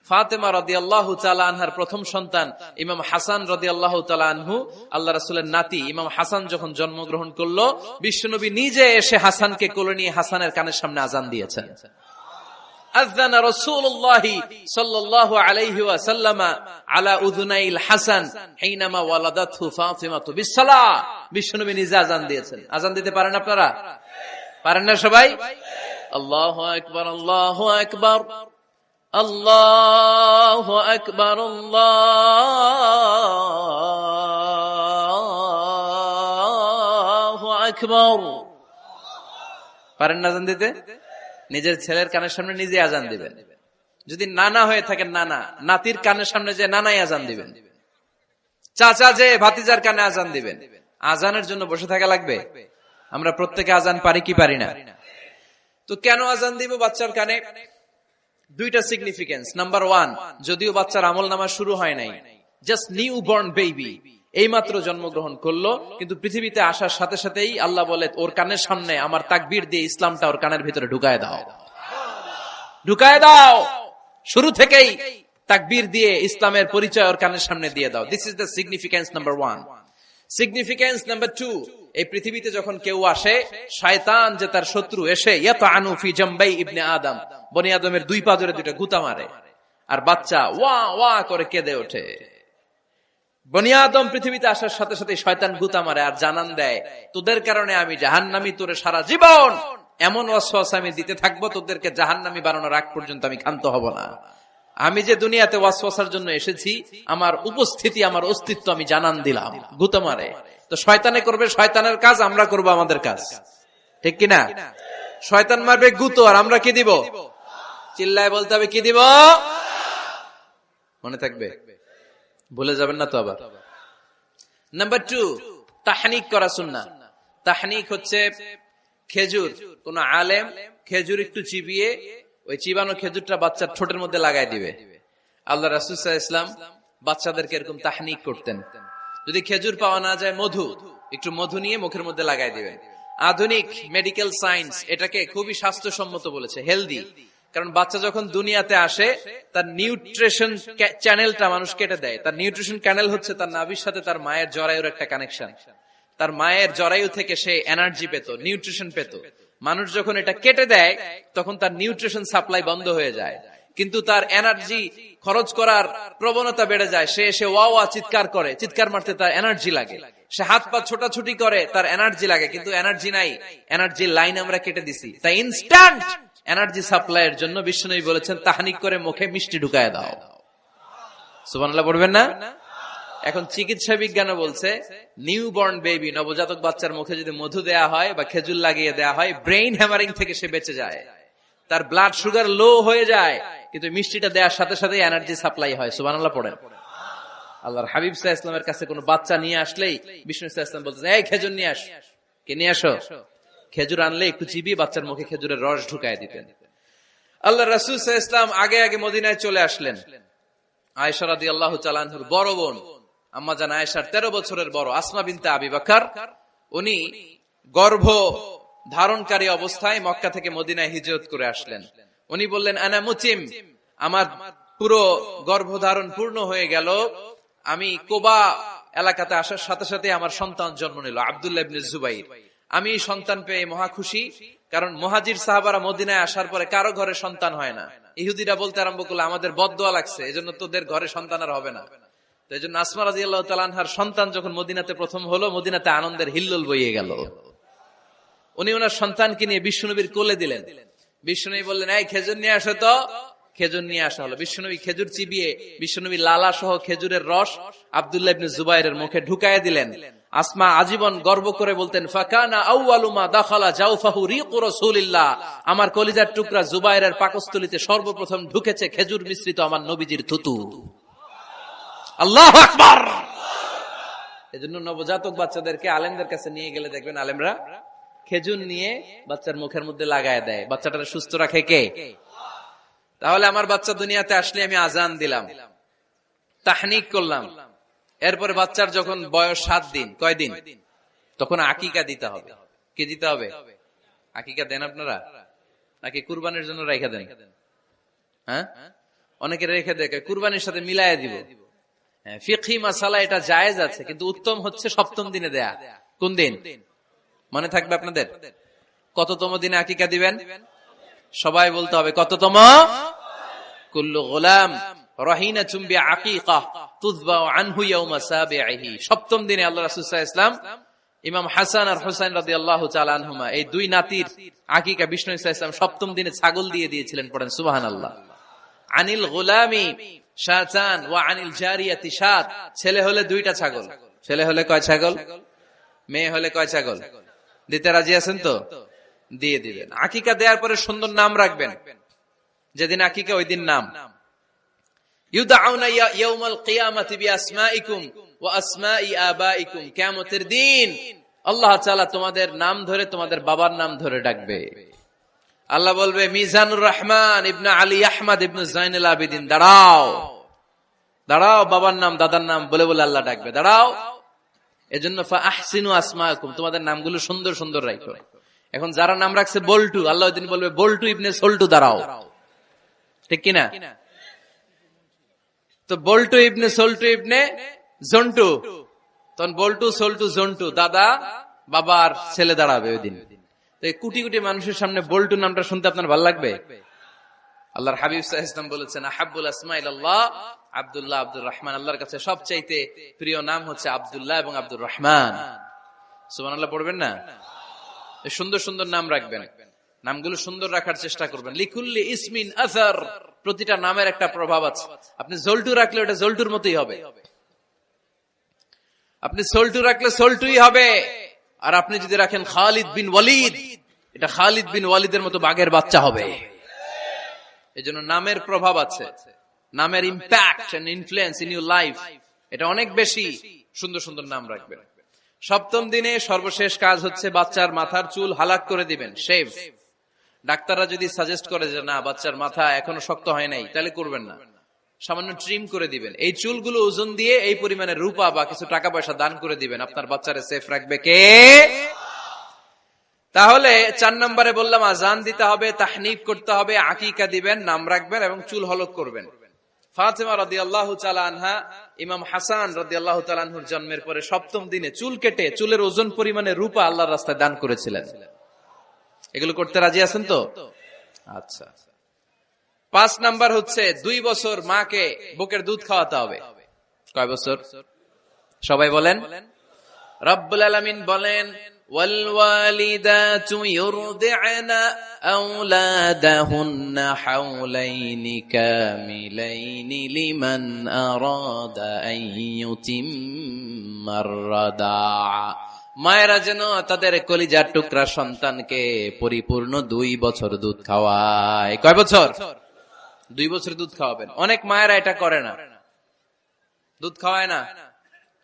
ফাতেমা রাদিয়াল্লাহু তাআলা আনহার প্রথম সন্তান ইমাম হাসান রাদিয়াল্লাহু তাআলা আনহু, আল্লাহ রাসূলের নাতি ইমাম হাসান যখন জন্মগ্রহণ করলো, বিশ্বনবী নিজে এসে হাসানকে কোলে নিয়ে হাসানের কানের সামনে আযান দিয়েছেন। আযানা রাসূলুল্লাহ সাল্লাল্লাহু আলাইহি ওয়াসাল্লাম আলা উযুনাইল হাসান হিনামা ওয়ালাদাতহু ফাতিমাতু বিসসালাহ। বিশ্বনবী নিজে আযান দিয়েছেন। আযান দিতে পারেন আপনারা? পারেন না সবাই? আল্লাহু আকবার, আল্লাহু আকবার, আল্লাহু আকবার, আল্লাহু আকবার। পারেন না আযান দিতে? নিজের ছেলের কানের সামনে নিজে আযান দিবেন। যদি নানা হয়ে থাকেন, নানা নাতির কানের সামনে যে নানাই আযান দিবেন, চাচা যে ভাতিজার কানে আযান দিবেন। আযানের জন্য বসে থাকা লাগবে? আমরা প্রত্যেকে আযান পারি কি পারি না? তো কেন আযান দিব বাচ্চার কানে? দুইটা সিগনিফিকেন্স। নাম্বার 1, যদিও বাচ্চার আমল নামা শুরু হয় নাই, জাস্ট নিউ বর্ন বেবি, এইমাত্র জন্মগ্রহণ করলো, কিন্তু পৃথিবীতে আসার সাথে সাথেই আল্লাহ বলে ওর কানের সামনে আমার তাকবীর দিয়ে ইসলামটা ওর কানের ভিতরে ঢুকায় দাও, ঢুকায় দাও। শুরু থেকেই তাকবীর দিয়ে ইসলামের পরিচয় ওর কানের সামনে দিয়ে দাও। This is the significance number 1। Significance number 2, এই পৃথিবীতে যখন কেউ আসে, শয়তান যে তার শত্রু এসে ইয়াতানু ফি জামবাই ইবনে আদম, বনি আদমের দুই পা ধরে দুইটা গুতা মারে, আর বাচ্চা ওয়া ওয়া করে কেঁদে ওঠে। বনি আদম পৃথিবীতে আসার সাথে সাথে শয়তান গুতা মারে আর জানান দেয়, তোদের কারণে আমি জাহান্নামী, তোরে সারা জীবন এমন ওয়াসওয়াসা আমি দিতে থাকবো, তোদেরকে জাহান্নামী বানানোর আগ পর্যন্ত আমি ক্ষান্ত হব না। আমি যে দুনিয়াতে ওয়াসওয়াসার জন্য এসেছি, আমার উপস্থিতি, আমার অস্তিত্ব আমি জানান দিলাম। গুতা মারে। তো শয়তানে করবে শয়তানের কাজ, আমরা করব আমাদের কাজ, ঠিক কিনা? শয়তান মারবে গুতো, আর আমরা কি দিব? চিল্লায় বলতে হবে কি দিব? মনে থাকবে, ভুলে যাবেন না তো আবার। নাম্বার 2, তাহনিক করা সুন্নাহ। তাহনিক হচ্ছে খেজুর, কোন আলেম খেজুর একটু চিবিয়ে ওই চিবানো খেজুরটা বাচ্চার ঠোঁটের মধ্যে লাগাই দিবে। আল্লাহ রাসূল সাল্লাল্লাহু আলাইহি ওয়াসাল্লাম বাচ্চাদেরকে এরকম তাহনিক করতেন। যদি খেজুর পাওয়া না যায়, মধু, একটু মধু নিয়ে মুখের মধ্যে লাগাই দিবেন। আধুনিক মেডিকেল সায়েন্স এটাকে খুবই স্বাস্থ্যসম্মত বলেছে, হেলদি। কারণ বাচ্চা যখন দুনিয়াতে আসে, তার নিউট্রিশন চ্যানেলটা মানুষ কেটে দেয়। তার নিউট্রিশন চ্যানেল হচ্ছে তার নাভির সাথে তার মায়ের জরায়ুর একটা কানেকশন। তার মায়ের জরায়ু থেকে সে এনার্জি পেত, নিউট্রিশন পেত। মানুষ যখন এটা কেটে দেয়, তখন তার নিউট্রিশন সাপ্লাই বন্ধ হয়ে যায়, কিন্তু তার এনার্জি খরচ করার প্রবণতা বেড়ে যায়। সে এসে ওয়া ওয়া চিৎকার করে, চিৎকার মারতে তার এনার্জি লাগে। সে হাত পা ছোটাছুটি করে, তার এনার্জি লাগে, কিন্তু এনার্জি নাই, এনার্জি লাইন আমরা কেটে দিছি। তাই ইনস্ট্যান্ট এনার্জি সাপ্লাইয়ের জন্য বিশ্বনবী বলেছেন, তাহনিক করে মুখে মিষ্টি ঢুকায় দাও। সুবহানাল্লাহ পড়বেন না? এখন চিকিৎসা বিজ্ঞানও বলছে, নিউবর্ন বেবি, নবজাতক বাচ্চার মুখে যদি মধু দেয়া হয় বা খেজুর লাগিয়ে দেয়া হয়, ব্রেইন হ্যামারিং থেকে সে বেঁচে যায়। তার ব্লাড সুগার লো হয়ে যায়, কিন্তু মিষ্টিটা দেওয়ার সাথে সাথে এনার্জি সাপ্লাই হয়। সুবহানাল্লাহ পড়েন। আল্লাহর হাবিব সাল্লাল্লাহু আলাইহি ওয়াসাল্লামের কাছে কোনো বাচ্চা নিয়ে আসলেই বিষ্ণু সাল্লাল্লাহু আলাইহি ওয়াসাল্লাম বলতেন, এই খেজুর নিয়ে আস। কে নিয়ে আসো? খেজুর আনলে একটু চিবিয়ে বাচ্চার মুখে খেজুরের রস ঢুকায় দিতেন। আল্লাহ রাসূল সাল্লাল্লাহু আলাইহি ওয়াসাল্লাম আগে আগে মদিনায় চলে আসলেন। আয়েশা রাদিয়াল্লাহু তাআলা আনহার বড় বোন, আম্মা জান আয়েশার 13 বছরের বড়, আসমা বিনতে আবি বকর, উনি গর্ভ ধারণকারী অবস্থায় মক্কা থেকে মদিনায় হিজরত করে আসলেন। উনি বললেন, আনা মুতিম, আমার পুরো গর্ভধারণ পূর্ণ হয়ে গেল, আমি কোবা এলাকাতে আসার সাথে সাথে আমার সন্তান জন্ম নিল, আব্দুল্লাহ ইবনে জুবাইর। আমি সন্তান পেয়ে মহা খুশি, কারণ মুহাজির সাহাবারা মদিনায় আসার পরে কারো ঘরে সন্তান হয় না। ইহুদিরা বলতে আরম্ভ করলো, আমাদের বদদোয়া লাগছে, এজন্য তোদের ঘরে সন্তান আর হবে না। তো এই জন্য আসমা রাদিয়াল্লাহু তাআলা আনহার সন্তান যখন মদিনাতে প্রথম হলো, মদিনাতে আনন্দের হিল্লোল বইয়ে গেল। উনি ওনার সন্তানকে নিয়ে বিশ্বনবীর কোলে দিলেন। বিশ্বনবী বললেন, এই খেজুর নিয়ে আসো তো। খেজুর নিয়ে আসা হলো। বিশ্বনবী খেজুর চিবিয়ে বিশ্বনবী লালা সহ খেজুরের রস আব্দুল্লাহ ইবনে জুবাইরের মুখে ঢুকায় দিলেন। আসমা আজীবন গর্ব করে বলতেন, ফাকানা আউয়ালু মা দাখালা জাওফাহু রিকু রাসূলিল্লাহ, আমার কলিজার টুকরা জুবাইরের পাকস্থলীতে সর্বপ্রথম ঢুকেছে খেজুর মিশ্রিত আমার নবীজির থুতু। আল্লাহু আকবার। এজন্য নবজাতক বাচ্চাদেরকে আলেমদের কাছে নিয়ে গেলে দেখবেন আলেমরা খেজুর নিয়ে বাচ্চার মুখের মধ্যে লাগায় দেয়। বাচ্চাটাকে সুস্থ রাখে কে? তাহলে আমার বাচ্চা দুনিয়াতে আসলে আমি আজান দিলাম, তাহনিক করলাম, এরপরে বাচ্চার যখন বয়স 7 দিন, কয়দিন, তখন আকিকা দিতে হবে। কি দিতে হবে? আকিকা দেন আপনারা নাকি কুরবানির জন্য রাইখা দেন? হ্যাঁ, অনেকে রেখে দেখে কুরবানির সাথে মিলাইয়া দিব। ফিকহি মাসালা এটা জায়েজ আছে, কিন্তু উত্তম হচ্ছে সপ্তম দিনে দেয়া। কোন দিন মনে থাকবে আপনাদের? কততম দিনে আকিকা দিবেন? সবাই বলতে হবে কততম? কুল্লু গোলাম রাহিনাতুম বিআকিকা তুযবাউ আনহু ইয়াওমা সাবিহি। সপ্তম দিনে আল্লাহ রাসূল সাল্লাল্লাহু আলাইহি ওয়াসাল্লাম ইমাম হাসান আর হুসাইন রাদিয়াল্লাহু তাআলা আনহুমা এই দুই নাতির আকিকা বিষ্ণু সাল্লাল্লাহু আলাইহি ওয়াসাল্লাম সপ্তম দিনে ছাগল দিয়ে দিয়েছিলেন। পড়েন সুবহানাল্লাহ। আনিল গোলামি শাতান ওয়া আনিল জারিয়াতি শাত। ছেলে হলে দুইটা ছাগল। ছেলে হলে কয় ছাগল? মেয়ে হলে কয় ছাগল? দিতে রাজি আছেন তো? দিয়ে দিবেন। আকিকা দেওয়ার পরে সুন্দর নাম রাখবেন। যেদিন আকিকা ওই দিন নাম। ইউদাউনা ইয়াউমাল কিয়ামাতি বিআসমাইকুম ওয়া আসমাই আবাইকুম। কিয়ামতের দিন আল্লাহ তাআলা তোমাদের নাম ধরে তোমাদের বাবার নাম ধরে ডাকবে। আল্লাহ বলবে মিজানুর রহমান ইবনে আলী আহমদ ইবনে জাইনুল আবেদিন, দাঁড়াও দাঁড়াও, বাবার নাম দাদার নাম বলে বলে আল্লাহ ডাকবে, দাঁড়াও। এজন্য ফাআহসিনু আসমাকুম, তোমাদের নামগুলো সুন্দর সুন্দর রাখো। এখন যারা নাম রাখছে বল্টু, আল্লাহ ওই দিন বলবে বল্টু ইবনে সল্টু, দাঁড়াও। ঠিক কিনা? তো বল্টু ইবনে সল্টু ইবনে জন্টু, তখন বল্টু সল্টু জন্টু, দাদা বাবার ছেলে দাঁড়াবে ওই দিন। তো এই কোটি কোটি মানুষের সামনে বল্টু নামটা শুনতে আপনার ভালো লাগবে? আল্লাহর হাবিব সাল্লাল্লাহু আলাইহি ওয়াসাল্লাম বলেছেন আহাব্বুল আসমাইল আল্লাহ আব্দুল্লাহ আব্দুর রহমান। আল্লাহর কাছে সবচাইতে প্রিয় নাম হচ্ছে আব্দুল্লাহ এবং আব্দুর রহমান। সুবহানাল্লাহ পড়বেন না? সুন্দর সুন্দর নাম রাখবেন। নামগুলো সুন্দর রাখার চেষ্টা করবেন। লিকুল্লি ইসমিন আসার, প্রতিটা নামের একটা প্রভাব আছে। আপনি জল্টু রাখলে ওটা জল্টুর মতোই হবে, আপনি সল্টু রাখলে সল্টুই হবে। আর আপনি যদি রাখেন খালিদ বিন ওয়ালিদ, এটা খালিদ বিন ওয়ালিদের মতো বাঘের বাচ্চা হবে। এজন্য নামের প্রভাব আছে, নামের impact and influence in your life এটা অনেক বেশি। সুন্দর সুন্দর নাম রাখবেন। সপ্তম দিনে সর্বশেষ কাজ হচ্ছে বাচ্চার মাথার চুল হালাক করে দিবেন, শেভ। ডাক্তাররা যদি সাজেস্ট করে যে না বাচ্চার মাথা এখনো শক্ত হয় নাই, তাহলে করবেন না, সামান্য ট্রিম করে দিবেন। এই চুলগুলো ওজন দিয়ে এই পরিমাণে রূপা বা কিছু টাকা পয়সা দান করে দিবেন। আপনার বাচ্চারে সেফ রাখবে কে? তাহলে 4 নম্বরে বললাম আজান দিতে হবে, তাহনিক করতে হবে, আকিকা দিবেন, নাম রাখবেন এবং চুল হলক করবেন। ফাতেমা রাদিয়াল্লাহু তাআলা আনহা ইমাম হাসান রাদিয়াল্লাহু তাআলা আনহুর জন্মের পরে সপ্তম দিনে চুল কেটে চুলের ওজন পরিমাণে রূপা আল্লাহর রাস্তায় দান করেছিলেন। এগুলো করতে রাজি আছেন তো? আচ্ছা। 5 নাম্বার হচ্ছে 2 বছর মাকে বুকের দুধ খাওয়াতে হবে। কয় বছর? সবাই বলেন। রব্বুল আলামিন বলেন ওয়াল ওয়ালিদাতু ইউরদি'না আওলাদাহুন্না হাওলাইনি কামিলাইনি লিমান আরাদা আন ইউতিম্মার রাদা'a। মায়েরা যেন তাদের কলিজার টুকরা সন্তানকে পরিপূর্ণ 2 বছর দুধ খাওয়ায়। কয় বছর? 2 বছর দুধ খাওয়াবেন। অনেক মায়েরা এটা করে না, দুধ খাওয়ায় না,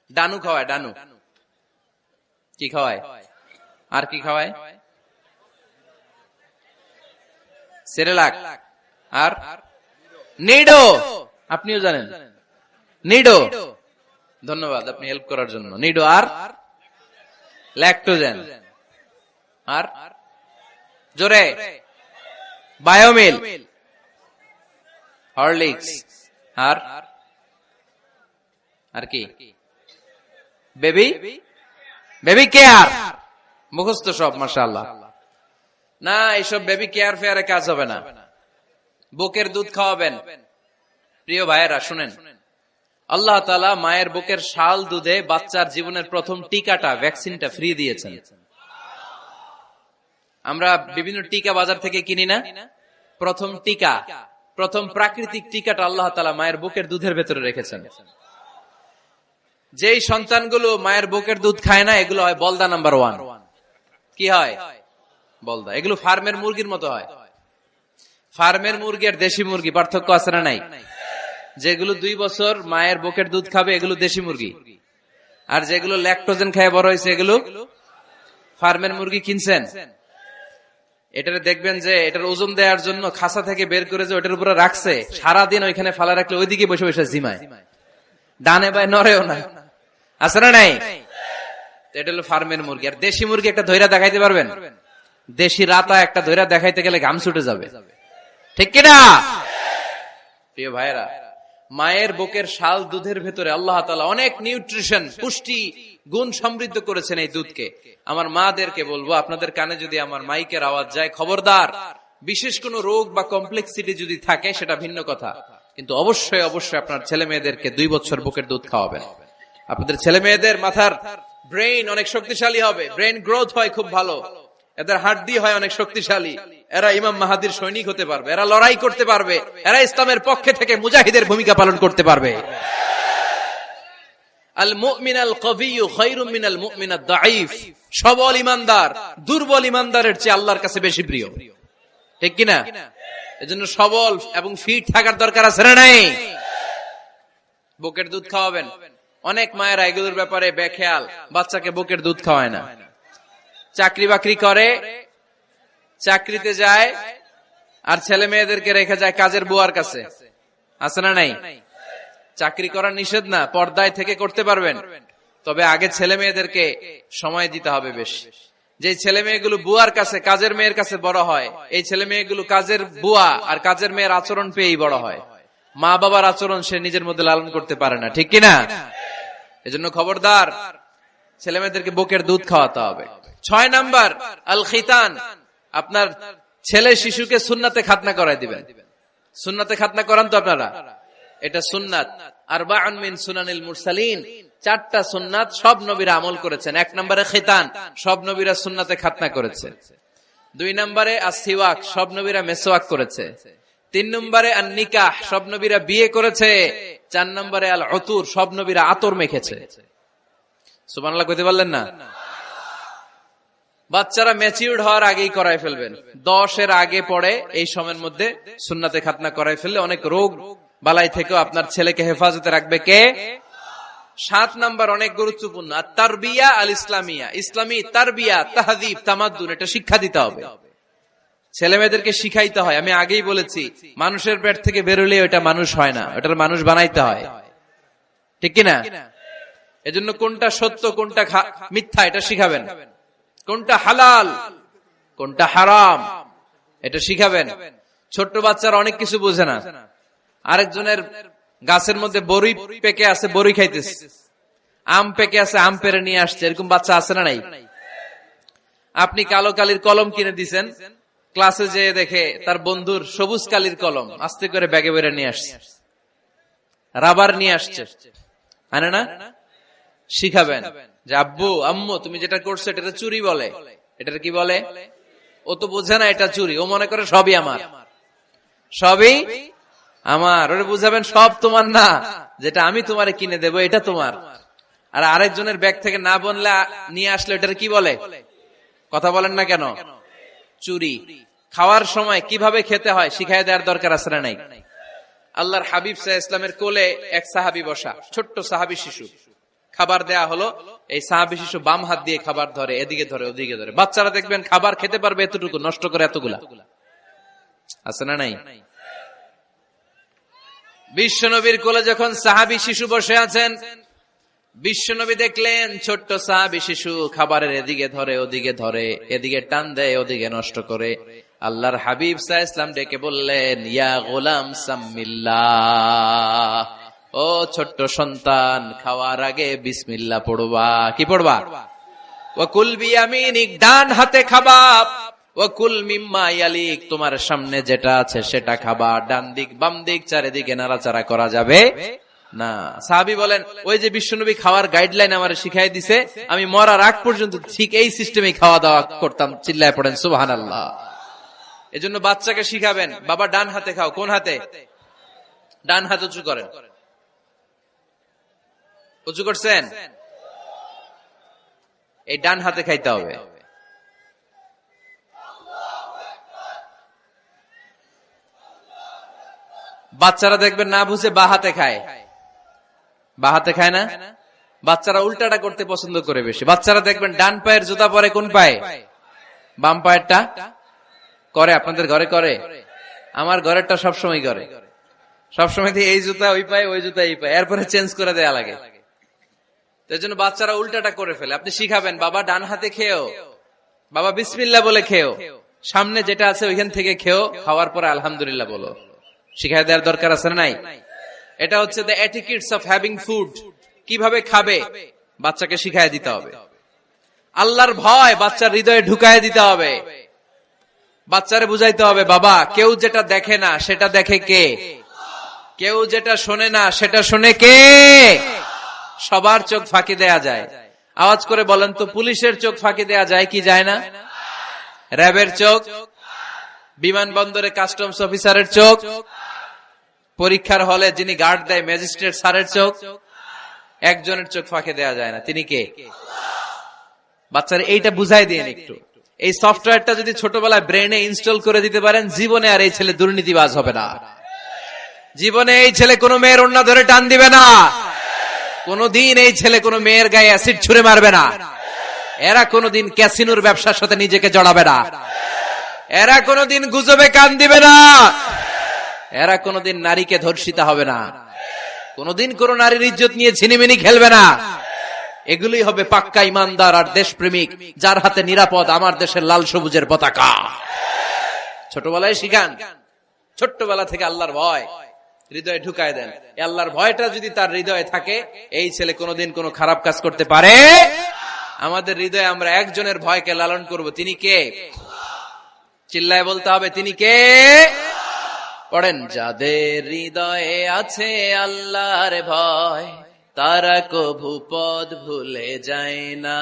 ডানু খাওয়ায়। ডানু কি খাওয়ায়? আর কি খাওয়ায়? সেরেলাক আর নিডো। আপনিও জানেন নিডো? ধন্যবাদ আপনি হেল্প করার জন্য। নিডো আর ল্যাকটোজেন আর জোরে বায়োমিল, হরলিক্স আর আর কি বেবি বেবি কেয়ার। মুখস্থ সব মাশাআল্লাহ। না এইসব বেবি কেয়ার ফেয়ারে কাজ হবে না। বুকের দুধ খাওয়াবেন। প্রিয় ভাইয়েরা শুনেন, আল্লাহ তাআলা মায়ের বুকের শাল দুধে বাচ্চার জীবনের প্রথম টিকাটা, ভ্যাকসিনটা ফ্রি দিয়েছেন। আমরা বিভিন্ন টিকা বাজার থেকে কিনি না? প্রথম টিকা, প্রথম প্রাকৃতিক টিকাটা আল্লাহ তাআলা মায়ের বুকের দুধের ভেতরে রেখেছেন। যেই সন্তানগুলো মায়ের বুকের দুধ খায় না, এগুলো হয় বলদা নাম্বার 1। কি হয়? বলদা। এগুলো ফার্মের মুরগির মতো হয়। ফার্মের মুরগি আর দেশি মুরগি পার্থক্য আছে না নাই? যেগুলো 2 বছর মায়ের বুকের দুধ খাবে এগুলো দেশি মুরগি, আর যেগুলো ল্যাকটোজেন খেয়ে বড় হয়েছে এগুলো ফার্মের মুরগি। কিনছেন? এটারে দেখবেন যে এটার ওজন দেওয়ার জন্য খাসা থেকে বের করে যে ওটার উপরে রাখছে, সারাদিন ওইখানে ফালা রাখলে ওইদিকে বসে বসে জিমায়, ডানে বাই নড়েও না। আছে না নাই? এটা হলো ফার্মের মুরগি। আর দেশি মুরগি একটা ধৈরা দেখাইতে পারবেন? দেশি রাতা একটা ধৈরা দেখাইতে গেলে ঘাম ছুটে যাবে, ঠিক কিনা? প্রিয় ভাইরা, মায়ের বুকের শাল দুধের ভেতরে আল্লাহ তাআলা অনেক নিউট্রিশন, পুষ্টি গুণ সমৃদ্ধ করেছেন এই দুধকে। আমার মাদেরকে বলবো, আপনাদের কানে যদি আমার মাইকের আওয়াজ যায়, খবরদার, বিশেষ কোনো রোগ বা কমপ্লেক্সিটি যদি থাকে সেটা ভিন্ন কথা, কিন্তু অবশ্যই অবশ্যই আপনার ছেলে মেয়েদেরকে 2 বছর বুকের দুধ খাওয়াবেন। আপনাদের ছেলে মেয়েদের মাথার ব্রেইন অনেক শক্তিশালী হবে, ব্রেইন গ্রোথ হয় খুব ভালো, এদের হাড্ডি হয় অনেক শক্তিশালী, এরা ইমাম মাহাদির সৈনিক হতে পারবে, এরা লড়াই করতে পারবে, এরা ইসলামের পক্ষে থেকে মুজাহিদের ভূমিকা পালন করতে পারবে। আল মুমিন আল কবিয়্যু খায়রুম মিনাল মুমিন আদ দাঈফ। সবল ঈমানদার দুর্বল ঈমানদারের চেয়ে আল্লাহর কাছে বেশি প্রিয়, ঠিক কি না? এজন্য সবল এবং ফিট থাকার দরকার আছে না নাই? বুকের দুধ খাওয়াবেন। অনেক মায়েরা এগুলোর ব্যাপারে বেখেয়াল, বাচ্চাকে বুকের দুধ খাওয়ায় না। চাকরি বাকরি করে, চাকরিতে যায়, আর ছেলে মেয়েদেরকে রেখে যায় কাজের বুয়ার কাছে, আছে না নাই? চাকরি করা নিষেধ না, পর্দায় থেকে করতে পারবেন, তবে আগে ছেলে মেয়েদেরকে সময় দিতে হবে বেশি। যে ছেলে মেয়েগুলো বুয়ার কাছে, কাজের মেয়ের কাছে বড় হয়, এই ছেলে মেয়েগুলো কাজের বুয়া আর কাজের মেয়ের আচরণ পেয়েই বড় হয়। মা বাবার আচরণ সে নিজের মধ্যে লালন করতে পারে না, ঠিক কিনা? এজন্য খবরদার, ছেলে মেয়েদেরকে বুকের দুধ খাওয়াতে হবে। 6 নাম্বার আল খিতান। আপনার ছেলে শিশুকে সুন্নাতে খাতনা করায় দিবেন। সুন্নাতে খাতনা করান তো আপনারা? এটা সুন্নাত। আরবাউন মিন সুনানিল মুরসালিন, 4টা সুন্নাত সব নবীরা আমল করেছেন। 1 নম্বরে খিতান, সব নবীরা সুন্নাতে খাতনা করেছে। 2 নম্বরে আসিওয়াক, সব নবীরা মেসওয়াক করেছে। 3 নম্বরে আন নিকাহ, সব নবীরা বিয়ে করেছে। 4 নম্বরে আল উতুর, সব নবীরা আতর মেখেছে। সুবহানাল্লাহ কইতে পারলেন না? বাচ্চারা ম্যাচিউরড হওয়ার আগেই করায় ফেলবেন। 10 এর আগে পড়ে এই সময়ের মধ্যে সুন্নাতে খাতনা করায় ফেললে অনেক রোগ বালাই থেকেও আপনার ছেলেকে হেফাজতে রাখবে কে? 7 নাম্বার অনেক গুরুত্বপূর্ণ, তারবিয়া আল ইসলামিয়া। ইসলামী তারবিয়া, তাহযীব, তামাদ্দুন, এটা শিক্ষা দিতে হবে। ছেলে মেয়েদেরকে শিখাইতে হয়। আমি আগেই বলেছি, মানুষের পেট থেকে বেরোলে ওটা মানুষ হয় না, ওটার মানুষ বানাইতে হয়, ঠিক কিনা? এজন্য কোনটা সত্য কোনটা মিথ্যা এটা শিখাবেন, কোনটা হালাল কোনটা হারাম এটা শিখাবেন। ছোট্ট বাচ্চারা অনেক কিছু বোঝে না। আরেকজনের গাছের মধ্যে বড়ি পেকে আছে, বড়ি খাইতেছে, আম পেকে আছে, আম পেরে নিয়ে আসছে, এরকম বাচ্চা আছে না নাই? আপনি কালো কালির কলম কিনে দিছেন, ক্লাসে যেয়ে দেখে তার বন্ধুর সবুজ কালির কলম আস্তে করে ব্যাগে বেরে নিয়ে আসছে, রাবার নিয়ে আসছে, আনে না? শিখাবেন যে আব্বু আম্মু তুমি যেটা করছো এটা চুরি বলে, এটা কি বলে? ও তো বোঝে না এটা চুরি, ও মনে করে সবই আমার, সবই আমার। ওরে বুঝাবেন সব তোমার না, যেটা আমি তোমারে কিনে দেবো এটা তোমার। আর আরেকজনের ব্যাগ থেকে না বললে নিয়ে আসলে এটার কি বলে? কথা বলেন না কেন? চুরি। খাওয়ার সময় কিভাবে খেতে হয় শিখাই দেওয়ার দরকার আছে না নাই? আল্লাহর হাবিব সাল্লাল্লাহু আলাইহি ওয়াসাল্লামের কোলে এক সাহাবী বসা, ছোট্ট সাহাবী শিশু, খাবার দেয়া হলো, এই সাহাবী শিশু বাম হাত দিয়ে খাবার ধরে, এদিকে ধরে ওদিকে ধরে। বাচ্চারা দেখবেন খাবার খেতে পারবে এতটুকু, নষ্ট করে এতগুলা, আছে না নাই? বিশ্বনবীর কোলে যখন সাহাবী শিশু বসে আছেন, বিশ্বনবী দেখলেন ছোট্ট সাহাবী শিশু খাবারের এদিকে ধরে ওদিকে ধরে, এদিকে টান দেয় ওদিকে নষ্ট করে। আল্লাহর হাবিব সাল্লাল্লাহু আলাইহি ওয়াসাল্লাম ডেকে বললেন, ইয়া গোলাম সাম্মিল্লাহ, ও ছোট্ট সন্তান, খাওয়ার আগে বিসমিল্লাহ পড়বা। কি পড়বা? ওয়া কুল বিয়ামিনিক, ডান হাতে খাবা, ওয়া কুল মিম্মা ইয়ালিক, তোমার সামনে যেটা আছে সেটা খাবা। ডান দিক বাম দিক চারিদিকে নাড়াচাড়া করা যাবে না। সাহাবী বলেন, ওই যে বিশ্বনবী খাওয়ার গাইডলাইন আমারে শিখাই দিছে, আমি মরার আগ পর্যন্ত ঠিক এই সিস্টেমে খাওয়া দাওয়া করতাম। চিল্লায় পড়েন সুবহানাল্লাহ। এজন্য বাচ্চাকে শিখাবেন, বাবা ডান হাতে খাও। কোন হাতে? ডান হাত উঁচু করেন। উঁচু করছেন? এই ডান হাতে খাইতে হবে। বাচ্চারা দেখবেন না বুঝে বা হাতে খায়, বা হাতে খায় না। বাচ্চারা উল্টাটা করতে পছন্দ করে বেশি। বাচ্চারা দেখবেন ডান পায়ের জুতা পরে কোন পায়ে? বাম পায়েরটা করে। আপনাদের ঘরে করে? আমার ঘরেরটা সবসময় করে। সবসময় এই জুতা ওই পায়ে, ওই জুতা এই পায়ে, এরপরে চেঞ্জ করে দেয়া লাগে। তাই জন্য বাচ্চারা উল্টাটা করে ফেলে। আপনি শিখাবেন, বাবা ডান হাতে খেও, বাবা বিসমিল্লাহ বলে খেও, সামনে যেটা আছে ওইখান থেকে খেও, খাওয়ার পরে আলহামদুলিল্লাহ বলো। শিখায় দেওয়ার দরকার আছে না নাই? এটা হচ্ছে the etiquettes of having food, কিভাবে খাবে বাচ্চাকে শিখায় দিতে হবে। আল্লাহর ভয় বাচ্চার হৃদয়ে ঢুকায় দিতে হবে। বাচ্চারে বুঝাইতে হবে, বাবা কেউ যেটা দেখে না সেটা দেখে কে, কেউ যেটা শোনে না সেটা শোনে কে। সবার চোখ ফাঁকি দেয়া যায়। আওয়াজ করে বলেন তো, পুলিশের চোখ ফাঁকি দেয়া যায় কি যায় না? র্যাবের চোখ, বিমানবন্দরে কাস্টমস অফিসারের চোখ, পরীক্ষার হলে যিনি গার্ড দেয় ম্যাজিস্ট্রেট স্যারের চোখ, একজনের চোখ ফাঁকি দেয়া যায় না, তিনি কে? বাচ্চারা এইটা বুঝাই দিন একটু। এই সফটওয়্যারটা যদি ছোটবেলায় ব্রেনে ইনস্টল করে দিতে পারেন, জীবনে আর এই ছেলে দুর্নীতিবাজ হবে না। জীবনে এই ছেলে কোনো মেয়ের ওড়না ধরে টান দিবে না। কোনদিন এই ছেলে কোনো মেয়ের গায়ে অ্যাসিড ছুঁড়ে মারবে না। এরা কোনদিন ক্যাসিনোর ব্যবসার সাথে নিজেকে জড়াবে না। এরা কোনদিন গুজবে কান দিবে না। এরা কোনদিন নারীকে ধর্ষিতা হবে না। কোনদিন কোন নারীর ইজ্জত নিয়ে ছিনিমিনি খেলবে না। এগুলোই হবে পাক্কা ইমানদার আর দেশপ্রেমিক, যার হাতে নিরাপদ আমার দেশের লাল সবুজের পতাকা। ছোটবেলায় শিখান, ছোট্টবেলা থেকে আল্লাহর ভয় হৃদয়ে ঢুকায় দেন। আল্লাহর ভয়টা যদি তার হৃদয়ে থাকে, এই ছেলে কোনোদিন কোনো খারাপ কাজ করতে পারে। আমাদের হৃদয়ে আমরা একজনের ভয়কে লালন করব, তিনি কে? চিল্লায় বলতে হবে, তিনি কে? পড়েন, যাদের হৃদয়ে আছে আল্লাহর ভয়, তারা কভু পথ ভুলে যায় না।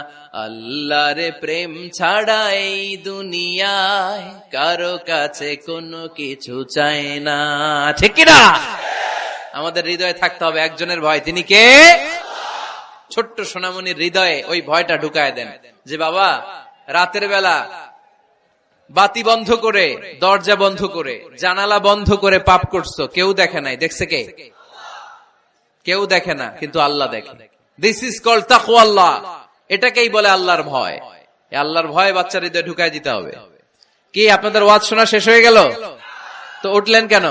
আল্লাহর প্রেম ছাড়া এই দুনিয়ায় কারো কাছে কোনো কিছু চায় না। ঠিক কিনা? আমাদের হৃদয়ে থাকতে হবে একজনের ভয়, তিনি কে? ছোট্ট সোনামণির হৃদয়ে ওই ভয়টা ঢুকায় দেন যে বাবা রাতের বেলা বাতি বন্ধ করে, দরজা বন্ধ করে, জানালা বন্ধ করে পাপ করছো, কেউ দেখে নাই, দেখছে কে? কেউ দেখে না, কিন্তু আল্লাহ দেখে। দিস ইজ কল্ড তাকওয়াল্লাহ। এটাকেই বলে আল্লাহর ভয়। এই আল্লাহর ভয় বাচ্চার হৃদয়ে ঢুকায় দিতে হবে। কি আপনাদের ওয়াজ শোনা শেষ হয়ে গেল? তো উঠলেন কেন?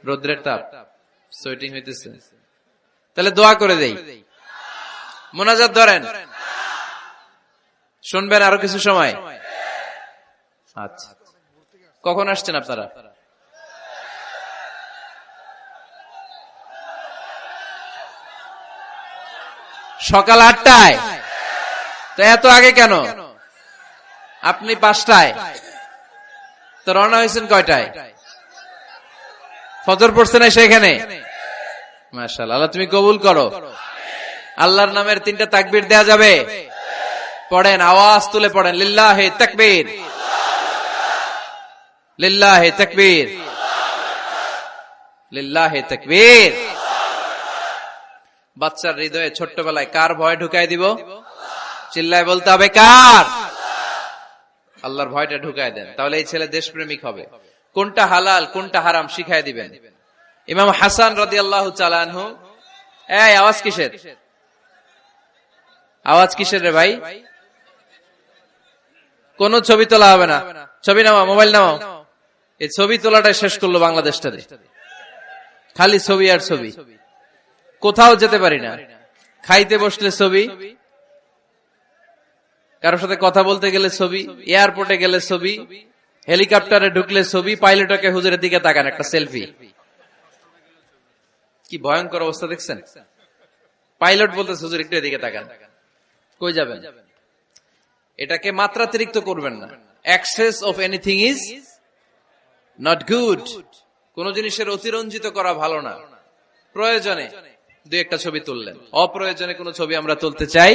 রৌদ্রের তাপ, সোয়েটিং হইতেছে। তাহলে দোয়া করে দেই, মোনাজাত ধরেন, শুনবেন আরো কিছু সময়। আচ্ছা, কখন আসছেন আপনারা? সকাল 8টায়। তো এত আগে কেন? আপনি 5টায়, তো রওনা হয়েছেন কয়টায়? ফজর পড়ছেন এসে এখানে? মাশাআল্লাহ, আল্লাহ তুমি কবুল করো। আল্লাহর নামের 3টা তাকবীর দেয়া যাবে? পড়েন, আওয়াজ তুলে পড়েন, লিল্লাহি তাকবীর, লিল্লাহি তাকবীর, লিল্লাহি তাকবীর। বাচ্চার হৃদয়ে ছোট্টবেলায় কার ভয় ঢুকাই দিব? চিল্লায় বলতে হবে, কার? আল্লাহর ভয়টা ঢুকায় দেন, তাহলে এই ছেলে দেশপ্রেমিক হবে। কোনটা হালাল কোনটা হারাম শিখায় দিবেন। ইমাম হাসান রাদিয়াল্লাহু তাআলা আনহু, এই আওয়াজ কিসের? আওয়াজ কিসের রে ভাই? কোন ছবি তোলা হবে না। ছবি নামাও, মোবাইল নামাও। এই ছবি তোলাটা শেষ করলো বাংলাদেশটাতে, খালি ছবি আর ছবি। কোথাও যেতে পারি না, খাইতে বসলে ছবি, কারোর সাথে কথা বলতে গেলে ছবি, এয়ারপোর্টে গেলে ছবি, হেলিকপ্টারে ঢুকলে ছবি, পাইলটকে হুজুরের দিকে তাকান, একটা সেলফি। কি ভয়ঙ্কর অবস্থা দেখছেন? পাইলট বলতেছে হুজুর একটু এদিকে তাকান। কই যাবেন? এটাকে মাত্রাতিরিক্ত করবেন না। Access of anything is not good. কোন জিনিসের অতিরঞ্জিত করা ভালো না। প্রয়োজনে 2-1টা ছবি তুললেন, অপ্রয়োজনে কোন ছবি আমরা তুলতে চাই,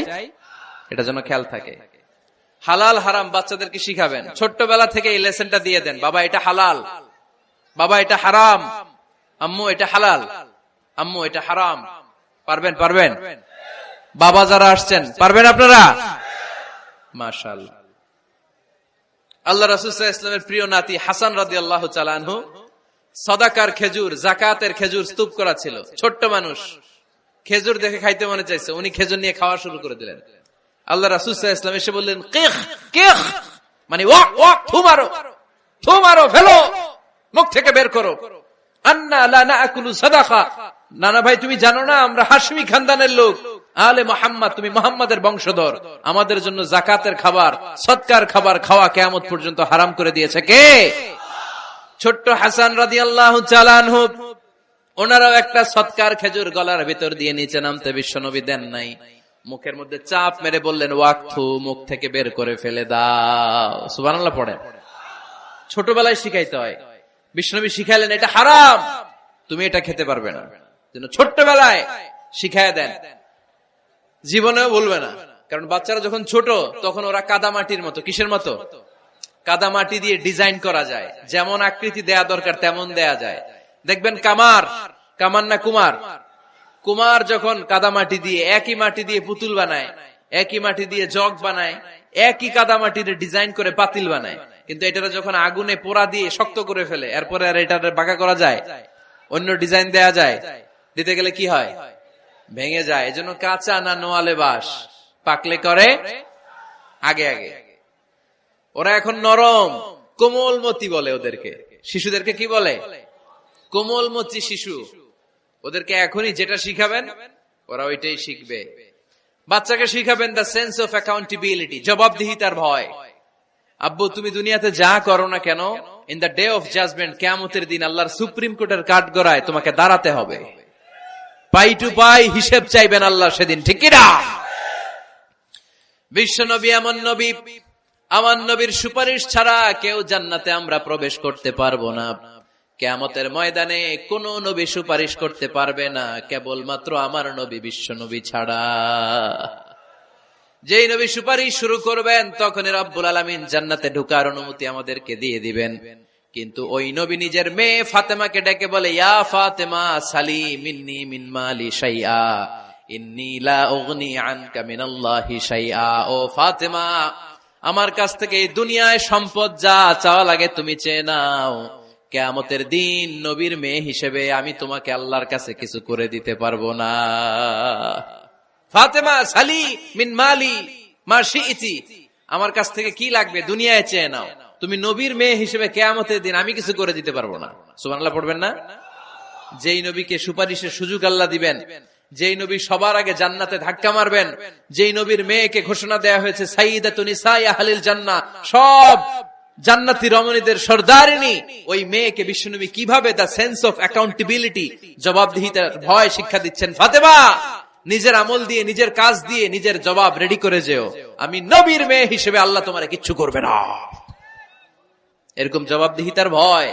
এটা যেন খেয়াল থাকে। হালাল হারাম বাচ্চাদেরকে শিখাবেন, ছোট্টবেলা থেকে এই লেসনটা দিয়ে দেন। বাবা এটা হালাল, বাবা এটা হারাম, আম্মু এটা হালাল, আম্মু এটা হারাম। পারবেন? পারবেন? বাবা যারা আসছেন পারবেন আপনারা? মাশাআল্লাহ। আল্লাহ রাসূল সাল্লাল্লাহু আলাইহি ওয়াসাল্লামের প্রিয় নাতি হাসান রাদিয়াল্লাহু তাআলা আনহু সাদাকার খেজুর, যাকাতের খেজুর স্তূপ করা ছিল। ছোট্ট মানুষ, খেজুর দেখে খাইতে মনে চাইছে, উনি খেজুর নিয়ে খাওয়া শুরু করে দিলেন। আল্লাহ রাসূল সাল্লাল্লাহু আলাইহি ওয়াসাল্লাম এসে বললেন, কিখ কিখ, মানে ওয়াক ওয়াক, থু মারো, থু মারো, ফেলো, মুখ থেকে বের করো। আন্না লা নাআকুলু সাদাকা, নানা ভাই তুমি জানো না আমরা হাশমি খানদানের লোক, আলে মুহাম্মদ, তুমি মুহাম্মাদের বংশধর, আমাদের জন্য যাকাতের খাবার, সদকার খাবার খাওয়া কিয়ামত পর্যন্ত হারাম করে দিয়েছে কে? ছোট্ট হাসান রাদিয়াল্লাহু তাআলা আনহু, ওনারাও একটা সৎকার খেজুর গলার ভিতর দিয়ে নিচে নামতে বিশ্বনবী দেন নাই। মুখের মধ্যে চাপ মেরে বললেন, ওয়াক্থু, মুখ থেকে বের করে ফেলে দাও। সুবহানাল্লাহ পড়েন। ছোটবেলায় শিখাইতে হয়। বিশ্বনবী শিখাইলেন এটা হারাম, তুমি এটা খেতে পারবে না। ছোট্টবেলায় শিখায় দেন, জীবনেও বলবে না। কারণ বাচ্চারা যখন ছোট তখন ওরা কাদামাটির মতো। কিসের মতো? কাদামাটি দিয়ে ডিজাইন করা যায়, যেমন আকৃতি দেয়া দরকার তেমন দেয়া যায়। দেখবেন কামার না কুমার যখন কাদামাটি দিয়ে, একই মাটি দিয়ে পুতুল বানায়, একই মাটি দিয়ে জগ বানায়, একই কাদামাটির ডিজাইন করে পাতিল বানায়, কিন্তু এটা যখন আগুনে পোড়া দিয়ে শক্ত করে ফেলে, এরপরে আর এটা বাঁকা করা যায়, অন্য ডিজাইন দেয়া যায়, দিতে গেলে কি হয়? ভেঙে যায়। এজন্য কাঁচা না নোয়ালে বাস, পাকলে করে আগে আগে। ওরা এখন নরম, কোমলমতি বলে ওদেরকে। শিশুদেরকে কি বলে? কোমলমতি শিশু। ওদেরকে এখনই যেটা শিখাবেন ওরা ওইটাই শিখবে। বাচ্চাকে শিখাবেন দ্য সেন্স অফ অ্যাকাউন্টেবিলিটি, জবাবদিহিতার ভয়। আব্বু, তুমি দুনিয়াতে যা করো না কেন, in the day of judgement, কিয়ামতের দিন আল্লাহর সুপ্রিম কোর্টের কাঠগড়ায় তোমাকে দাঁড়াতে হবে। পাই টু পাই হিসেব চাইবেন আল্লাহ সেদিন, ঠিক কি না? বিশ্ব নবী এমন নবী, আমার নবীর সুপারিশ ছাড়া কেউ জান্নাতে আমরা প্রবেশ করতে পারবো না। কিয়ামতের ময়দানে কোন নবী সুপারিশ করতে পারবে না, কেবলমাত্র আমার নবী বিশ্ব নবী ছাড়া। যেই নবী সুপারিশ শুরু করবেন তখনই রব্বুল আলামিন জান্নাতে ঢোকার অনুমতি আমাদেরকে দিয়ে দিবেন। কিন্তু ওই নবী নিজের মেয়ে ফাতেমাকে ডেকে বলে, ইয়া ফাতেমা সালি মিন্নি মিন মালি শাইআ ইন্নী লা উগনি আনকা মিনাল্লাহি শাইআ। ও ফাতেমা, আমার কাছ থেকে এই দুনিয়ায় সম্পদ যা চাওয়া লাগে তুমি চেয়ে নাও, কিয়ামতের দিন নবীর মেয়ে হিসেবে আমি তোমাকে আল্লাহর কাছে কিছু করে দিতে পারবো না। ফাতেমা সালি মিন মালি মা শিইতি, আমার কাছ থেকে কি লাগবে দুনিয়ায় চেয়ে নাও, তুমি নবীর মেয়ে হিসেবে কিয়ামতের দিন আমি কিছু করে দিতে পারবো না। সুবহানাল্লাহ পড়বেন না? যেই নবীকে সুপারিশের সুযোগ আল্লাহ দিবেন, যেই নবী সবার আগে জান্নাতে ধাক্কা মারবেন, যেই নবীর মেয়েকে ঘোষণা দেয়া হয়েছে সাইয়্যিদাতুন নিসাই আহলিল জান্নাহ, সব জান্নাতি রমণীদের সর্দারিনী, ওই মেয়েকে বিশ্বনবী কিভাবে দ্য সেন্স অফ অ্যাকাউন্টেবিলিটি, জবাবদিহিতার ভয় শিক্ষা দিচ্ছেন। ফাতেমা, নিজের আমল দিয়ে, নিজের কাজ দিয়ে নিজের জবাব রেডি করে যেও, আমি নবীর মেয়ে হিসেবে আল্লাহ তোমার কিচ্ছু করবে না। এরকম জবাবদিহিতার ভয়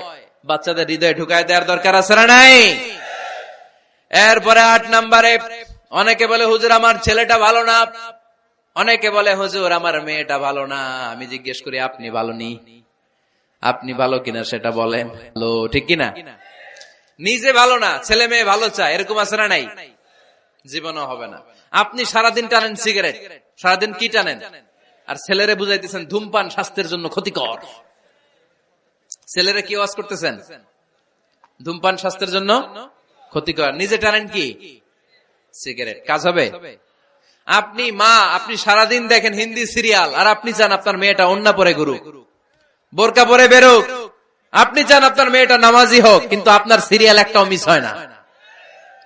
বাচ্চাদের হৃদয়ে ঢুকায় দেওয়ার দরকার আছে না নাই? এরপরে 8 নম্বরে, অনেকে বলে হুজুর আমার ছেলেটা ভালো না, অনেকে বলে হুজুর আমার মেয়েটা ভালো না। আমি জিজ্ঞেস করি আপনি ভালো নি? আপনি ভালো কিনা সেটা বলেন। ভালো, ঠিক কিনা? নিজে ভালো না, ছেলে মেয়ে ভালো চায়, এরকম আছে না নাই? জীবনও হবে না। আপনি সারাদিন টানেন সিগারেট, সারাদিন কি টানেন, আর ছেলেরে বুঝাইতেছেন ধূমপান স্বাস্থ্যের জন্য ক্ষতিকর। ছেলেরে কি ওয়াজ করতেছেন? ধূমপান স্বাস্থ্যের জন্য ক্ষতিকর। নিজে টানেন কি? সিগারেট। কাজ হবে? আপনি মা, আপনি সারাদিন দেখেন হিন্দি সিরিয়াল, আর আপনি চান আপনার মেয়েটা ওন্না পরে ঘুরুক, বোরকা পরে বেরোক, আপনি চান আপনার মেয়েটা নামাজি হোক, কিন্তু আপনার সিরিয়াল একটাও মিস হয় না।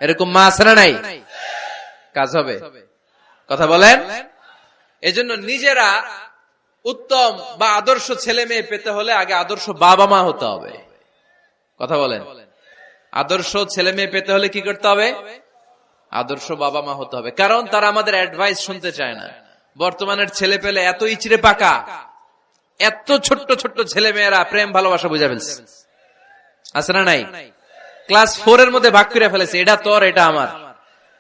এরকম মা আছে না নাই? কাজ হবে? কথা বলেন। এজন্য নিজেরা উত্তম বা আদর্শ ছেলে মেয়ে পেতে হলে আগে আদর্শ বাবা মা হতে হবে। কথা বলেন। আদর্শ ছেলে মেয়ে পেতে হলে কি করতে হবে? আদর্শ বাবা মা হতে হবে। কারণ তারা আমাদের অ্যাডভাইস শুনতে চায় না। বর্তমানের ছেলে পেলে এত ইচড়ে পাকা, এত ছোট্ট ছোট্ট ছেলে মেয়েরা প্রেম ভালোবাসা বুঝা ফেলছে, আছে না নাই? ক্লাস 4 এর মধ্যে ভাগ করে ফেলেছে, এটা তোর, এটা আমার,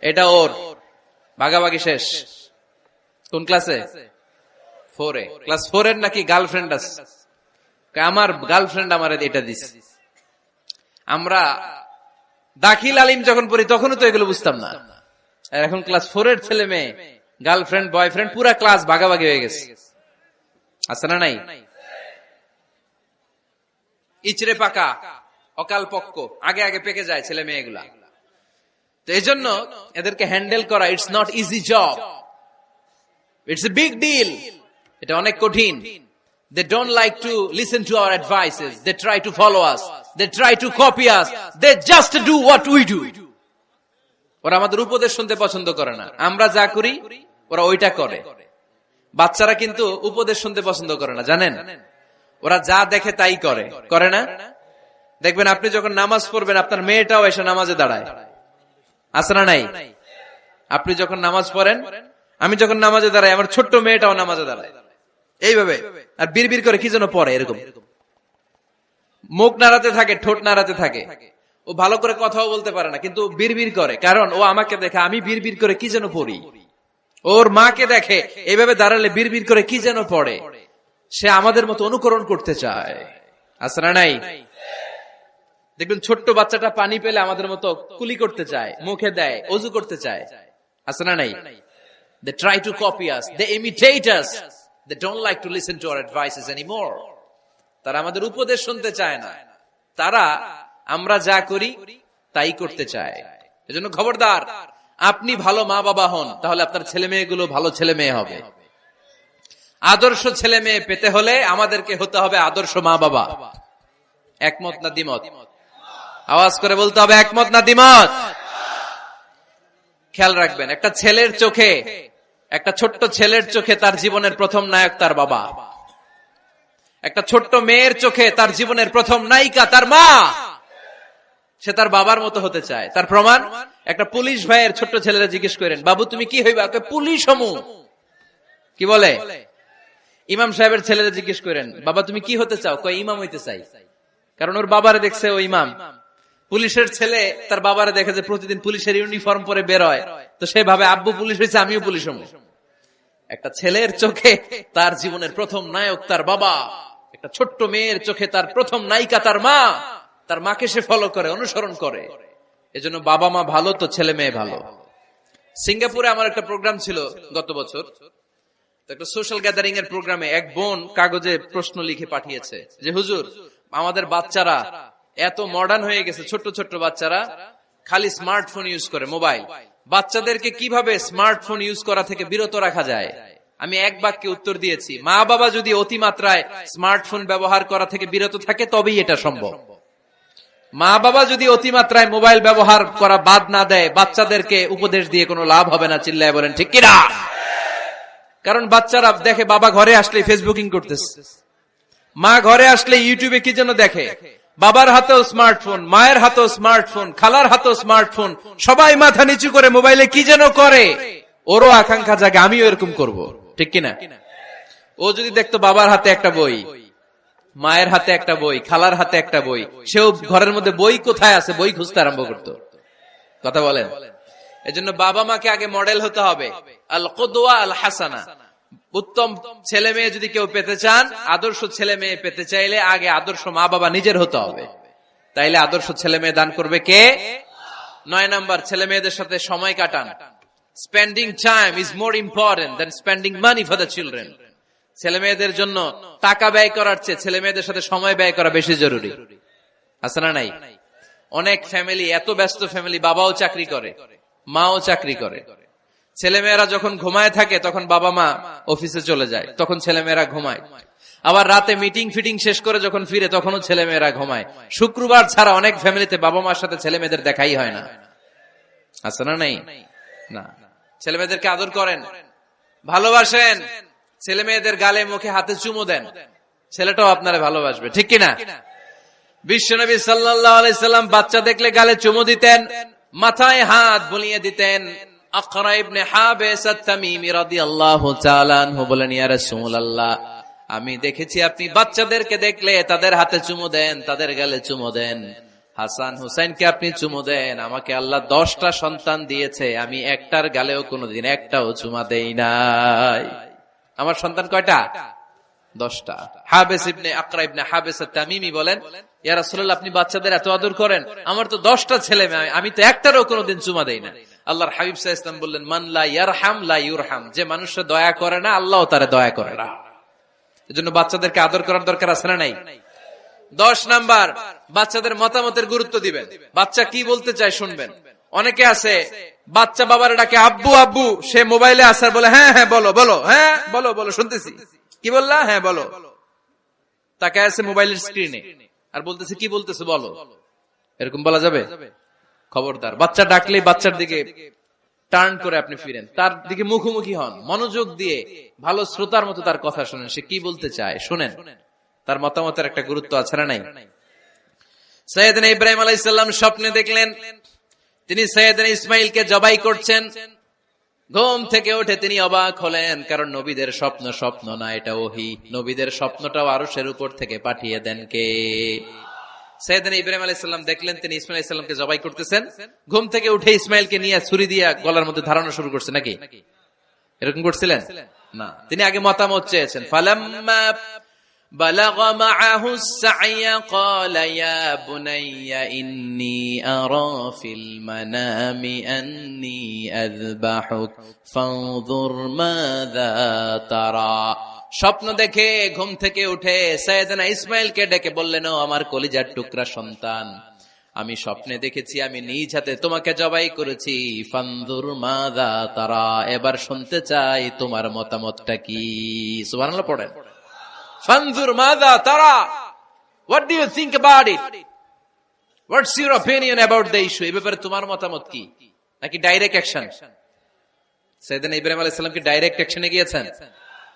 এটা ওর, ভাগাভাগি শেষ। কোন ক্লাসে? 4 এ। ক্লাস 4 এর নাকি গার্লফ্রেন্ড আছে, আমার গার্লফ্রেন্ড আমার এটা দিছে। আমরা দাখিল আলিম যখন পড়ি তখনও তো এগুলো বুঝতাম না। এখন ক্লাস 4 এর ছেলে মেয়ে গার্লফ্রেন্ড বয়ফ্রেন্ড পুরা ক্লাস ভাগাভাগি হয়ে গেছে, আছে না নাই? ইচড়ে পাকা, অকাল পক্ক, আগে আগে পেকে যায় ছেলে মেয়েগুলা। তো এই জন্য এদেরকে হ্যান্ডেল করা, it's not easy job, it's a big deal. এটা অনেক কঠিন। They don't like to listen to our advices. They try to follow us. They try to copy us. They just do what we do. ওরা আমাদের উপদেশ শুনতে পছন্দ করে না। আমরা যা করি ওরা ওইটা করে। বাচ্চারা কিন্তু উপদেশ শুনতে পছন্দ করে না, জানেন? ওরা যা দেখে তাই করে, করে না? দেখবেন আপনি যখন নামাজ পড়বেন আপনার মেয়েটাও এসে নামাজে দাঁড়ায়, আছে না নাই? আপনি যখন নামাজ পড়েন, আমি যখন নামাজে দাঁড়াই, আমার ছোট্ট মেয়েটাও নামাজে দাঁড়ায় এইভাবে, আর বিড়বিড় করে কি যেন পড়ে, এরকম মুখ নাড়াতে থাকে, ঠোঁট নাড়াতে থাকে। ও ভালো করে কথাও বলতে পারে না, কিন্তু বিড়বিড় করে, কারণ ও আমাকে দেখে আমি বিড়বিড় করে কি যেন পড়ি। ওর মাকে দেখে এইভাবে দাঁড়ালে বিড়বিড় করে কি যেন পড়ে। সে আমাদের মতো অনুকরণ করতে চায়, আছে না নাই? দেখবেন ছোট্ট বাচ্চাটা পানি পেলে আমাদের মতো কুলি করতে চায়, মুখে দেয়, অজু করতে চায়, আছে না নাই? They try to copy us, they imitate us, they don't like to listen to our advices anymore. তারা আমাদের উপদেশ শুনতে চায় না, তারা আমরা যা করি তাই করতে চায়। এজন্য খবরদার, আপনি ভালো মা বাবা হন, তাহলে আপনার ছেলে মেয়েগুলো ভালো ছেলে মেয়ে হবে। আদর্শ ছেলে মেয়ে পেতে হলে আমাদেরকে হতে হবে আদর্শ মা বাবা। একমত না দ্বিমত? আওয়াজ করে বলতে হবে, একমত না দ্বিমত? খেয়াল রাখবেন, একটা ছেলের চোখে, একটা ছোট্ট ছেলের চোখে তার জীবনের প্রথম নায়ক তার বাবা। একটা ছোট্ট মেয়ের চোখে তার জীবনের প্রথম নায়িকা তার মা। সে তার বাবার মতো হতে চায়। তার প্রমাণ, একটা পুলিশ ভাইয়ের ছোট্ট ছেলেরা জিজ্ঞেস করেন, বাবু তুমি কি হইবা? পুলিশ হমু। কি বলে? ইমাম সাহেবের ছেলেরা জিজ্ঞেস করেন, বাবা তুমি কি হতে চাও? কয় ইমাম হইতে চাই। কারণ ওর বাবারে দেখছে ও ইমাম। পুলিশের ছেলে তার বাবারে দেখে যে প্রতিদিন পুলিশের ইউনিফর্ম পরে বের হয়, তো সে ভাবে আব্বু পুলিশ হয়েছে, আমিও পুলিশ হবো। একটা ছেলের চোখে তার জীবনের প্রথম নায়ক তার বাবা, একটা ছোট্ট মেয়ের চোখে তার প্রথম নায়িকা তার মা। তার মাকে সে ফলো করে, অনুসরণ করে। এজন্য বাবা মা ভালো তো ছেলে মেয়ে ভালো। সিঙ্গাপুরে আমার একটা প্রোগ্রাম ছিল গত বছর, একটা সোশ্যাল গ্যাদারিং এর প্রোগ্রামে এক বোন কাগজে প্রশ্ন লিখে পাঠিয়েছে যে হুজুর, আমাদের বাচ্চারা এত মডার্ন হয়ে গেছে, ছোট্ট ছোট্ট বাচ্চারা খালি স্মার্টফোন ইউজ করে, মোবাইল। বাচ্চাদেরকে কিভাবে স্মার্টফোন ইউজ করা থেকে বিরত রাখা যায়? আমি এক বাক্যে উত্তর দিয়েছি, মা বাবা যদি অতিমাত্রায় স্মার্টফোন ব্যবহার করা থেকে বিরত থাকে তবেই এটা সম্ভব। মা বাবা যদি অতিমাত্রায় মোবাইল ব্যবহার করা বাদ না দেয়, বাচ্চাদেরকে উপদেশ দিয়ে কোনো লাভ হবে না। চিল্লায় বলেন ঠিক কিনা? কারণ বাচ্চারা দেখে বাবা ঘরে আসলে ফেসবুকিং করতেছে, মা ঘরে আসলে ইউটিউবে কি যেন দেখে। বাবার হাতেও স্মার্টফোন, মায়ের হাতেও স্মার্টফোন, খালার হাতেও স্মার্টফোন, সবাই মাথা নিচু করে মোবাইলে কি যেন করে। ওরও আকাঙ্ক্ষা জাগে আমিও এরকম করব, ঠিক কিনা? ও যদি দেখতো বাবার হাতে একটা বই, মায়ের হাতে একটা বই, খালার হাতে একটা বই, সেও ঘরের মধ্যে বই কোথায় আছে বই খুঁজতে আরম্ভ করতো। কথা বলেন? এজন্য বাবা মাকে আগে মডেল হতে হবে, আল কুদওয়া আল হাসানা। উত্তম ছেলে মেয়ে যদি কেউ পেতে চান, আদর্শ ছেলে মেয়ে পেতে চাইলে আগে আদর্শ মা বাবা নিজের হতে হবে। তাইলে আদর্শ ছেলে মেয়ে দান করবে কে? 9 নাম্বার, ছেলে মেয়েদের সাথে সময় কাটান। Spending time is more important than spending money for the children. ছেলে মেয়েদের জন্য টাকা ব্যয় করার চেয়ে ছেলে মেয়েদের সাথে সময় ব্যয় করা বেশি জরুরি, আছে না নাই? অনেক ফ্যামিলি, এত ব্যস্ত ফ্যামিলি, বাবাও চাকরি করে, মাও চাকরি করে। ছেলে মেয়েরা যখন ঘুমায় থাকে তখন বাবা মা অফিসে চলে যায়, তখন ছেলে মেয়েরা ঘুমায়। আবার রাতে মিটিং ফিটিং শেষ করে যখন ফিরে তখনও ছেলে মেয়েরা ঘুমায়। শুক্রবার ছাড়া অনেক ফ্যামিলিতে বাবা মার সাথে ছেলে মেয়েদের দেখাই হয় না, আছে না নাই? না। ছেলে মেয়েদেরকে আদর করেন, ভালোবাসেন, ছেলে মেয়েদের গালে মুখে হাতে চুমু দেন, ছেলেটাও আপনারা ভালোবাসবে, ঠিক কিনা? বিশ্বনবী সাল্লাল্লাহু আলাইহি সাল্লাম বাচ্চা দেখলে গালে চুমু দিতেন, মাথায় হাত বুলিয়ে দিতেন। আকরা ইবনে হাবিস আত-তামিমি রাদিয়াল্লাহু তাআলা আনহু বলেন, ইয়া রাসূলুল্লাহ, আমি দেখেছি আপনি বাচ্চাদেরকে দেখলে তাদের হাতে চুমু দেন, তাদের গালে চুমু দেন। হাসান হুসাইনকে আপনি চুমু দেন। আমাকে আল্লাহ 10টা সন্তান দিয়েছে, আমি একটার গালেও কোনোদিন একটাও চুমা দেই নাই। আমার সন্তান কয়টা? 10টা। হাবিস ইবনে আকরা ইবনে হাবিস আত-তামিমি বলেন, ইয়া রাসূলুল্লাহ, আপনি বাচ্চাদের এত আদর করেন, আমার তো 10টা ছেলে মেয়ে, আমি তো একটারও কোনোদিন চুমা দেই না। আল্লাহর হাবিব সাল্লাল্লাহু আলাইহি ওয়াসাল্লাম বললেন, মান লা ইয়ারহাম লা ইউরহাম। যে মানুষে দয়া করে না, আল্লাহও তারে দয়া করে না। এজন্য বাচ্চাদেরকে আদর করার দরকার আছে না নাই? 10 নাম্বার, বাচ্চাদের মতামতের গুরুত্ব দিবেন। বাচ্চা কি বলতে চায় শুনবেন। অনেকে আছে বাচ্চা বাবার ডাকে আব্বু আব্বু, সে মোবাইলে আসার বলে হ্যাঁ হ্যাঁ বলো বলো, হ্যাঁ বলো বলো শুনতেছি, কি বললা, হ্যাঁ বলো। তাকে আছে মোবাইলের স্ক্রিনে আর বলতেছে কি বলতেছে বলো। এরকম বলা যাবে? খবরদার, বাচ্চা ডাকলে বাচ্চার দিকে টার্ন করে আপনি ফিরেন, তার দিকে মুখোমুখি হন, মনোযোগ দিয়ে ভালো শ্রোতার মতো তার কথা শুনেন, সে কি বলতে চায় শুনেন। তার মতামতের একটা গুরুত্ব আছে না নাই? সাইয়েদনা ইব্রাহিম আলাইহিস সালাম স্বপ্নে দেখলেন তিনি সাইয়েদনা ইসমাইলকে জবাই করছেন। ঘুম থেকে উঠে তিনি অবাক হলেন, কারণ নবীদের স্বপ্ন স্বপ্ন না, এটা ওহী। নবীদের স্বপ্নটাও আরশের উপর থেকে পাঠিয়ে দেন কে? সাইয়েদনা ইব্রাহিম আলাইহিস সালাম দেখলেন তিনি ইসমাইল আলাইহিস সালামকে জবাই করতেছেন। ঘুম থেকে উঠে ইসমাইলকে নিয়ে ছুরি দিয়ে গলার মধ্যে ধারানো শুরু করছে নাকি? এরকম করছিলেন না, তিনি আগে মতামত চেয়েছেন। ফালাম্মা বালাগা মাআহু সা'য়া ক্বালা ইয়া বুনাইয়া ইন্নী আরা ফিল মানামি আন্নী আযবাহুক ফানজুর মাযা তারা। স্বপ্ন দেখে ঘুম থেকে উঠে সাইয়েদনা ইসমাইলকে ডেকে বললেন, ও আমার কলিজার টুকরা সন্তান, আমি স্বপ্নে দেখেছি আমি নিজ হাতে তোমাকে জবাই করেছি। ফানজুর মাযা তারা, এবার শুনতে চাই তোমার মতামতটা কি? সুবহানাল্লাহ পড়েন। ফানজুর মাযা তারা, what do you think about it? What's your opinion about the issue? এই ব্যাপারে তোমার মতামত কি? নাকি ডাইরেক্ট অ্যাকশন? সাইয়েদনা ইব্রাহিম আলাইহিস সালাম কি ডাইরেক্ট অ্যাকশনে গিয়েছেন?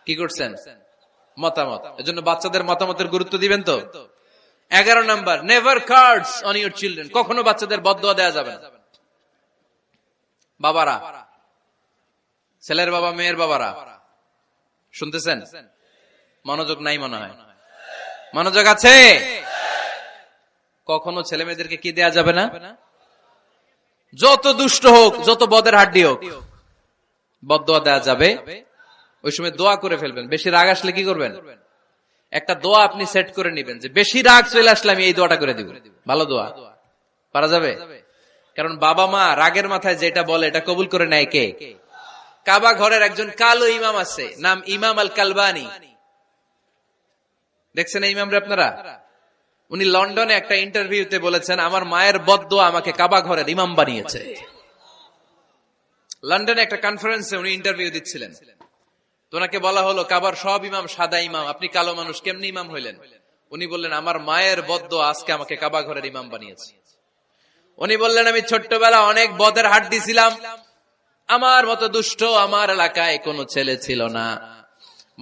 কি করছেন? মতামত। এজন্য বাচ্চাদের মতামতের গুরুত্ব দিবেন তো। 11 number, never cards on your children. কখনো বাচ্চাদের বদদুয়া দেওয়া যাবে না। বাবারা, ছেলের বাবা মেয়ের বাবারা শুনতেছেন? মনোযোগ নাই মনে হয়। মনোযোগ আছে? কখনো ছেলে মেয়েদেরকে কি দেয়া যাবে না? যত দুষ্ট হোক, যত বদের হাড্ডি হোক, বদদুয়া দেয়া যাবে। ওই সময় দোয়া করে ফেলবেন। বেশি রাগ আসলে কি করবেন? একটা দোয়া আপনি সেট করে নিবেন যে বেশি রাগ চলে আসলে আমি এই দোয়াটা করে দিব। ভালো দোয়া পারা যাবে? কারণ বাবা মা রাগের মাথায় যেটা বলে এটা কবুল করে নেয় কে? কাবা ঘরের একজন কালো ইমাম আছে, নাম ইমাম আল কালবানি। দেখছেন এই ইমামরে আপনারা? উনি লন্ডনে একটা ইন্টারভিউতে বলেছেন, আমার মায়ের বদদোয়া আমাকে কাবা ঘরের ইমাম বানিয়েছে। লন্ডনে একটা কনফারেন্সে উনি ইন্টারভিউ দিচ্ছিলেন। তোনাকে বলা হলো, কাবার সব ইমাম সাদা ইমাম, আপনি কালো মানুষ, কেমনি ইমাম হইলেন? উনি বললেন, আমার মায়ের বদদোয়া আজকে আমাকে কাবা ঘরের ইমাম বানিয়েছে। উনি বললেন, আমি ছোট্টবেলা অনেক বদের হাড্ডি ছিলাম, আমার মতো দুষ্ট আমার এলাকায় কোনো ছেলে ছিল না।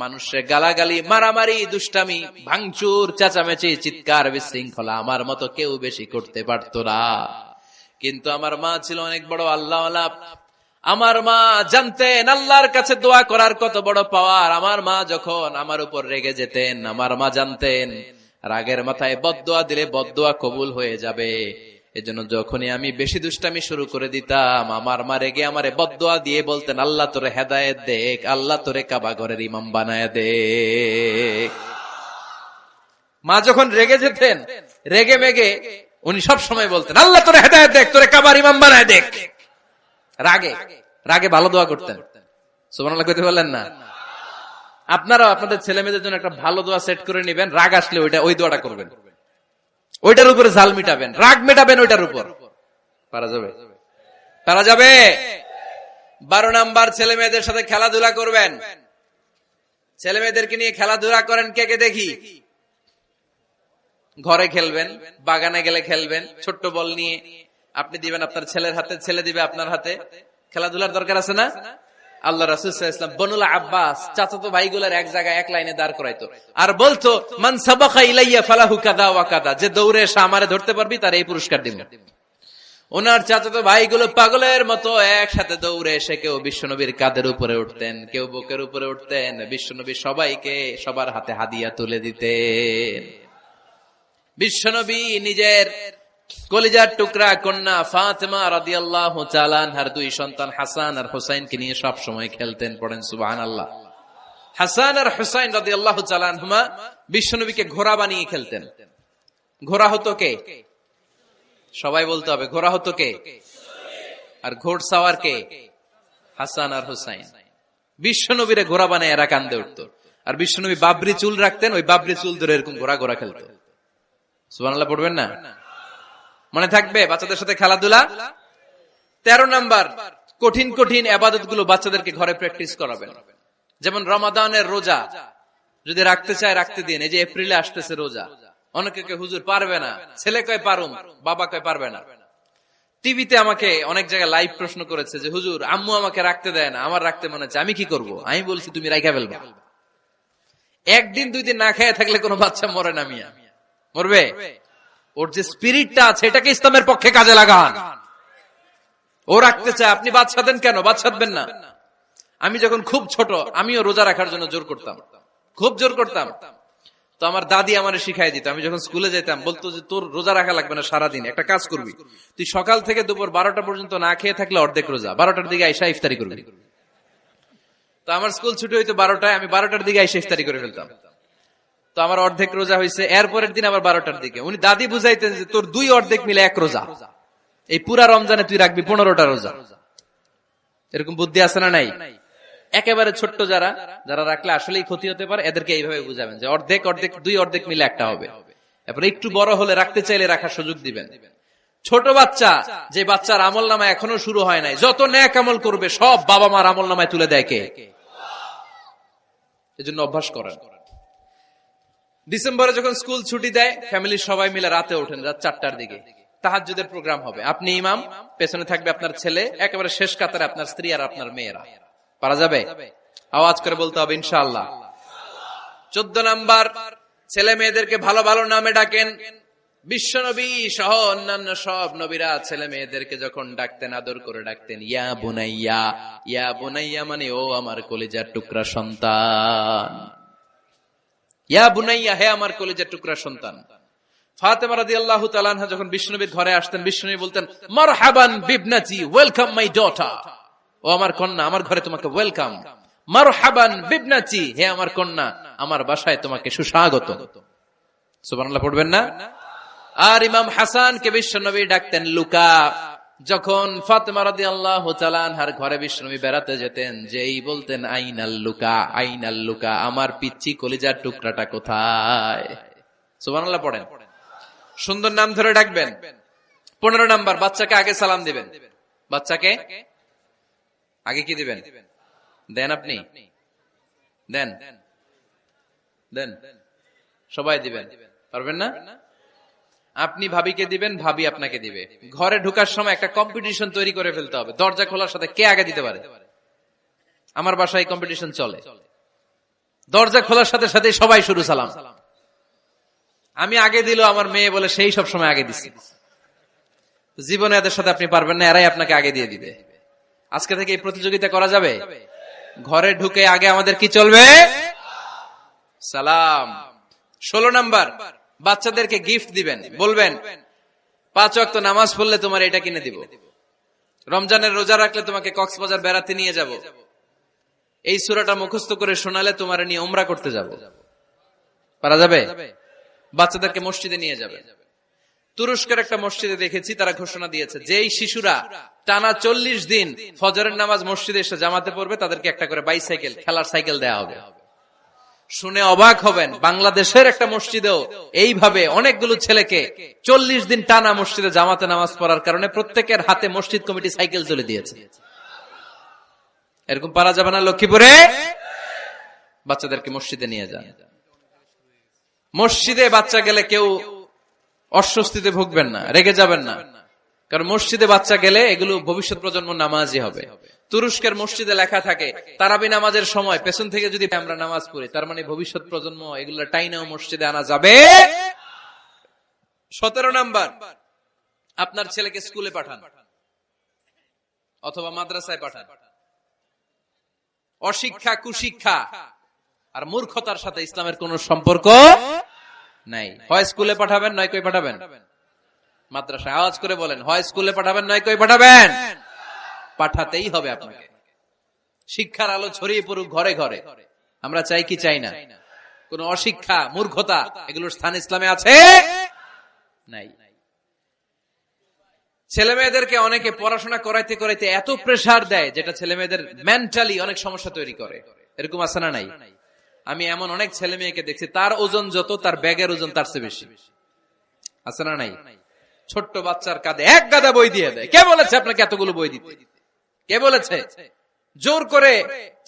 মানুষের গালাগালি, মারামারি, দুষ্টামি, ভাঙচুর, চেঁচামেচি, চিৎকার, বিশৃঙ্খলা আমার মতো কেউ বেশি করতে পারত না। কিন্তু আমার মা ছিল অনেক বড় আল্লাহওয়ালা। আমার মা জানতেন আল্লাহর কাছে দোয়া করার কত বড় পাওয়ার। আমার মা যখন আমার উপর রেগে যেতেন, আমার মা জানতেন রাগের মাথায় বদদোয়া দিলে বদদোয়া কবুল হয়ে যাবে। এজন্য যখনই আমি বেশি দুষ্টামি শুরু করে দিতাম, আমার মা রেগে আমারে বদদোয়া দিয়ে বলতেন, আল্লাহ তোরে হেদায়েত দেখ, আল্লাহ তোরে কাবা ঘরের ইমাম বানায় দে। মা যখন রেগে যেতেন, রেগে মেগে উনি সব সময় বলতেন, আল্লাহ তোরে হেদায়েত দেখ, তোরে কাবার ইমাম বানায় দেখ। রাগে রাগে ভালো দোয়া করতেন। সুবহানাল্লাহ কইতে বললেন না? আপনারাও আপনাদের ছেলে মেয়েদের জন্য একটা ভালো দোয়া সেট করে নেবেন। রাগ আসলে ওই দোয়াটা করবেন, ওইটার উপরে ঝাল মিটাবেন, রাগ মেটাবেন ওইটার উপর। পারা যাবে? পারা যাবে? 12 নাম্বার, ছেলে মেয়েদের সাথে খেলাধুলা করবেন। ছেলে মেয়েদেরকে নিয়ে খেলাধুলা করেন, কে কে দেখি। ঘরে খেলবেন, বাগানে গেলে খেলবেন, ছোট্ট বল নিয়ে আপনি দিবেন আপনার ছেলের হাতে, ছেলে দিবে আপনার হাতে। খেলাধুলার দরকার আছে না? আল্লাহ রাসূল সাল্লাল্লাহু আলাইহি ওয়াসাল্লাম বনুল আব্বাস চাচাতো ভাইগুলোর এক জায়গায় এক লাইনে দাঁড় করাইতো আর বলতো, মান সাবাকা ইলাইয়া ফালাহু কাযা ওয়া কাযা, যে দৌড়ে এসে আমারে ধরতে পারবি তার এই পুরস্কার দিব। ওনার চাচাতো ভাইগুলো পাগলের মতো একসাথে দৌড়ে এসে কেউ বিশ্বনবীর কাঁধের উপরে উঠতেন, কেউ বুকের উপরে উঠতেন। বিশ্বনবী সবাইকে সবার হাতে হাদিয়া তুলে দিতেন। বিশ্বনবী নিজের কলিজার টুকরা কন্যা ফাতেমা রাদিয়াল্লাহু তাআলা আনহার 2 সন্তান হাসান আর হুসাইনকে নিয়ে সব সময় খেলতেন। পড়েন সুবহানাল্লাহ। হাসান আর হুসাইন রাদিয়াল্লাহু তাআলা আনহুমা বিশ্বনবীকে ঘোড়া বানিয়ে খেলতেন। ঘোড়া হতো কে? সবাই বলতে হবে, ঘোড়া হতো কে? আর ঘোড়সাওয়ার কে? হাসান আর হুসাইন। বিশ্বনবীরে ঘোড়া বানায় এরা কান্দে উঠতো। আর বিশ্বনবী বাবরি চুল রাখতেন, ওই বাবরি চুল ধরে এরকম ঘোড়া ঘোড়া খেলতো। সুবহানাল্লাহ পড়বেন না? মনে থাকবে বাচ্চাদের সাথে খেলাধুলা। 13 নাম্বার, কঠিন কঠিন ইবাদত গুলো বাচ্চাদেরকে ঘরে প্র্যাকটিস করাবেন। যেমন রমাদানের রোজা যদি রাখতে চায় রাখতে দিন। এই যে এপ্রিলে আসতেছে রোজা, অনেকে হুজুর পারবে না, ছেলে কয় পারুম, বাবা কয় পারবে না। টিভিতে আমাকে অনেক জায়গায় লাইভ প্রশ্ন করেছে যে হুজুর আম্মু আমাকে রাখতে দেয় না, আমার রাখতে মনে হচ্ছে, আমি কি করব? আমি বলছি তুমি রাইখা ফেলবা। একদিন 2 দিন না খেয়ে থাকলে কোনো বাচ্চা মরে না, মিয়া মরবে? ওর যে স্পিরিটটা আছে এটাকে ইসলামের পক্ষে কাজে লাগান। ও রাখতে চায়, আপনি বাদ সাধেন কেন? বাদ সাধবেন না। আমি যখন খুব ছোট, আমিও রোজা রাখার জন্য জোর করতাম, খুব জোর করতাম। তো আমার দাদি আমারে শিখাই দিত। আমি যখন স্কুলে যেতাম বলতো যে তোর রোজা রাখা লাগবে না, সারাদিন একটা কাজ করবি, তুই সকাল থেকে দুপুর 12টা পর্যন্ত না খেয়ে থাকলে অর্ধেক রোজা, 12টার দিকে আইসা ইফতারি করবি। তো আমার স্কুল ছুটি হইতো 12টায়, আমি 12টার দিকে আইসা ইফতারি করে ফেলতাম। তো আমার অর্ধেক রোজা হয়েছে। এরপরের দিন আবার 12টার দিকে উনি দাদি বুঝাইতেন যে তোর 2 অর্ধেক মিলে 1 রোজা, এই পুরা রমজানে তুই রাখবি 15টা রোজা। এরকম বুদ্ধি আছে না নাই? একেবারে ছোট্ট যারা যারা রাখলে আসলেই ক্ষতি হতে পারে, এদেরকে এইভাবে বুঝাবেন যে অর্ধেক অর্ধেক 2 অর্ধেক মিলে একটা হবে। এরপরে একটু বড় হলে রাখতে চাইলে রাখার সুযোগ দিবেন। ছোট বাচ্চা, যে বাচ্চার আমল নামায় এখনো শুরু হয় নাই, যত নেক আমল করবে সব বাবা মার আমল নামায় তুলে দেয় কে? এজন্য অভ্যাস করেন। ডিসেম্বরে যখন স্কুল ছুটি দেয়, ফ্যামিলির সবাই মিলে রাতে ওঠেন, রাত 4টার দিকে তাহাজ্জুদের প্রোগ্রাম হবে। আপনি ইমাম, পেছনে থাকবে আপনার ছেলে, একেবারে শেষ কাতারে আপনার স্ত্রী আর আপনার মেয়েরা। পারা যাবে? আওয়াজ করে বলতে হবে ইনশাআল্লাহ। 14 নাম্বার, ছেলে মেয়েদেরকে ভালো ভালো নামে ডাকেন। বিশ্ব নবী সহ অন্যান্য সব নবীরা ছেলে মেয়েদেরকে যখন ডাকতেন আদর করে ডাকতেন ইয়া বুনাইয়া। ইয়া বুনাইয়া মানে ও আমার কলিজার টুকরা সন্তান। ইয়া বুনাইয়া, হে আমার কলিজার টুকরা সন্তান। ফাতেমা রাদিয়াল্লাহু তাআলা আনহা যখন বিষ্ণুনবীর ঘরে আসতেন, বিষ্ণুনবী বলতেন মারহাবান বিবনাতি, ওয়েলকাম মাই ডটার। ও আমার কন্যা, আমার ঘরে তোমাকে ওয়েলকাম। মারহাবান বিবনাতি, হে আমার কন্যা, আমার বাসায় তোমাকে সুস্বাগত। সুবহানাল্লাহ পড়বেন না? আর ইমাম হাসানকে বিশ্বনবী ডাকতেন লুকা। যখন ফাতেমা রাদিয়াল্লাহু তাআলা আনহার ঘরে বিশ্বনবী বেড়াতে যেতেন, যেই বলতেন আইনাল লুকা, আইনাল লুকা, আমার পিচ্চি কলিজার টুকরাটা কোথায়? সুবহানাল্লাহ পড়েন। সুন্দর নাম ধরে ডাকবেন। 15 নাম্বার, বাচ্চাকে আগে সালাম দিবেন। বাচ্চাকে আগে কি দিবেন? দেন আপনি? দেন দেন, সবাই দিবেন, পারবেন না? আপনি ভাবিকে দিবেন, ভাবি আপনাকে দিবে। ঘরে ঢোকার সময় একটা কম্পিটিশন তৈরি করে ফেলতে হবে, দরজা খোলার সাথে কে আগে দিতে পারে। আমার বাসায় কম্পিটিশন চলে, দরজা খোলার সাথে সাথে সবাই শুরু সালাম। আমি আগে দিল আমার মেয়ে বলে সেই সব সময় আগে দিছি। জীবনে এদের সাথে আপনি পারবেন না, এরাই আপনাকে আগে দিয়ে দিবে। আজকে থেকে এই প্রতিযোগিতা করা যাবে। ঘরে ঢুকে আগে আমাদের কি চলবে? সালাম। 16 নাম্বার, বাচ্চাদেরকে গিফট দিবেন। বলবেন 5 ওয়াক্ত নামাজ পড়লে তোমার এটা কিনে দিব, রমজানের রোজা রাখলে তোমাকে কক্সবাজার বেড়াতে নিয়ে যাব, এই সূরাটা মুখস্থ করে শোনালে তোমার নিয়ে উমরা করতে যাব। পারা যাবে? বাচ্চাদেরকে মসজিদে নিয়ে যাবে। তুরস্কের একটা মসজিদে দেখেছি, তারা ঘোষণা দিয়েছে যেই শিশুরা টানা 40 দিন ফজরের নামাজ মসজিদে এসে জামাতে পড়বে, তাদেরকে একটা করে বাইসাইকেল, খেলার সাইকেল দেওয়া হবে। শুনে অবাক হবেন, বাংলাদেশের একটা মসজিদেও এইভাবে অনেকগুলো ছেলেকে 40 দিন টানা মসজিদে জামাতে নামাজ পড়ার কারণে প্রত্যেকের হাতে মসজিদ কমিটি সাইকেল তুলে দিয়েছে। এরকম পারা যাবে না? লক্ষ্মীপুরে বাচ্চাদেরকে মসজিদে নিয়ে যান। মসজিদে বাচ্চা গেলে কেউ অস্বস্তিতে ভুগবেন না, রেগে যাবেন না, কারণ মসজিদে বাচ্চা গেলে এগুলো ভবিষ্যৎ প্রজন্ম নামাজি হবে। তুরস্কের মসজিদে লেখা থাকে তারাবি নামাজের সময় পেছন থেকে যদি আমরা নামাজ পড়ি, তার মানে ভবিষ্যৎ প্রজন্ম এগুলো টাইনাও মসজিদে আনা যাবে। 17 নাম্বার, আপনার ছেলেকে স্কুলে পাঠান অথবা মাদ্রাসায় পাঠান। অশিক্ষা, কুশিক্ষা আর মূর্খতার সাথে ইসলামের কোন সম্পর্ক নাই। হয় স্কুলে পাঠাবেন, নয় কই পাঠাবেন মাদ্রাসায়। আওয়াজ করে বলেন, হয় স্কুলে পাঠাবেন, নয় কই পাঠাবেন। পাঠাতেই হবে আপনাকে। শিক্ষার আলো ছড়িয়ে পড়ুক ঘরে ঘরে, আমরা চাই কি চাই না? কোন অশিক্ষা, মূর্খতা এগুলোর স্থান ইসলামে আছে নাই। ছেলে মেয়েদেরকে অনেকে পড়াশোনা করাইতে করাইতে এত প্রেসার দেয়, যেটা ছেলে মেয়েদের মেন্টালি অনেক সমস্যা তৈরি করে। এরকম আছে না নাই? আমি এমন অনেক ছেলে মেয়েকে দেখছি, তার ওজন যত, তার ব্যাগের ওজন তার চেয়ে বেশি। আছে না নাই? ছোট্ট বাচ্চার কাঁধে 1 গাদা বই দিয়ে দেয়। কে বলেছে আপনাকে এতগুলো বই দিতে? কে বলেছে? জোর করে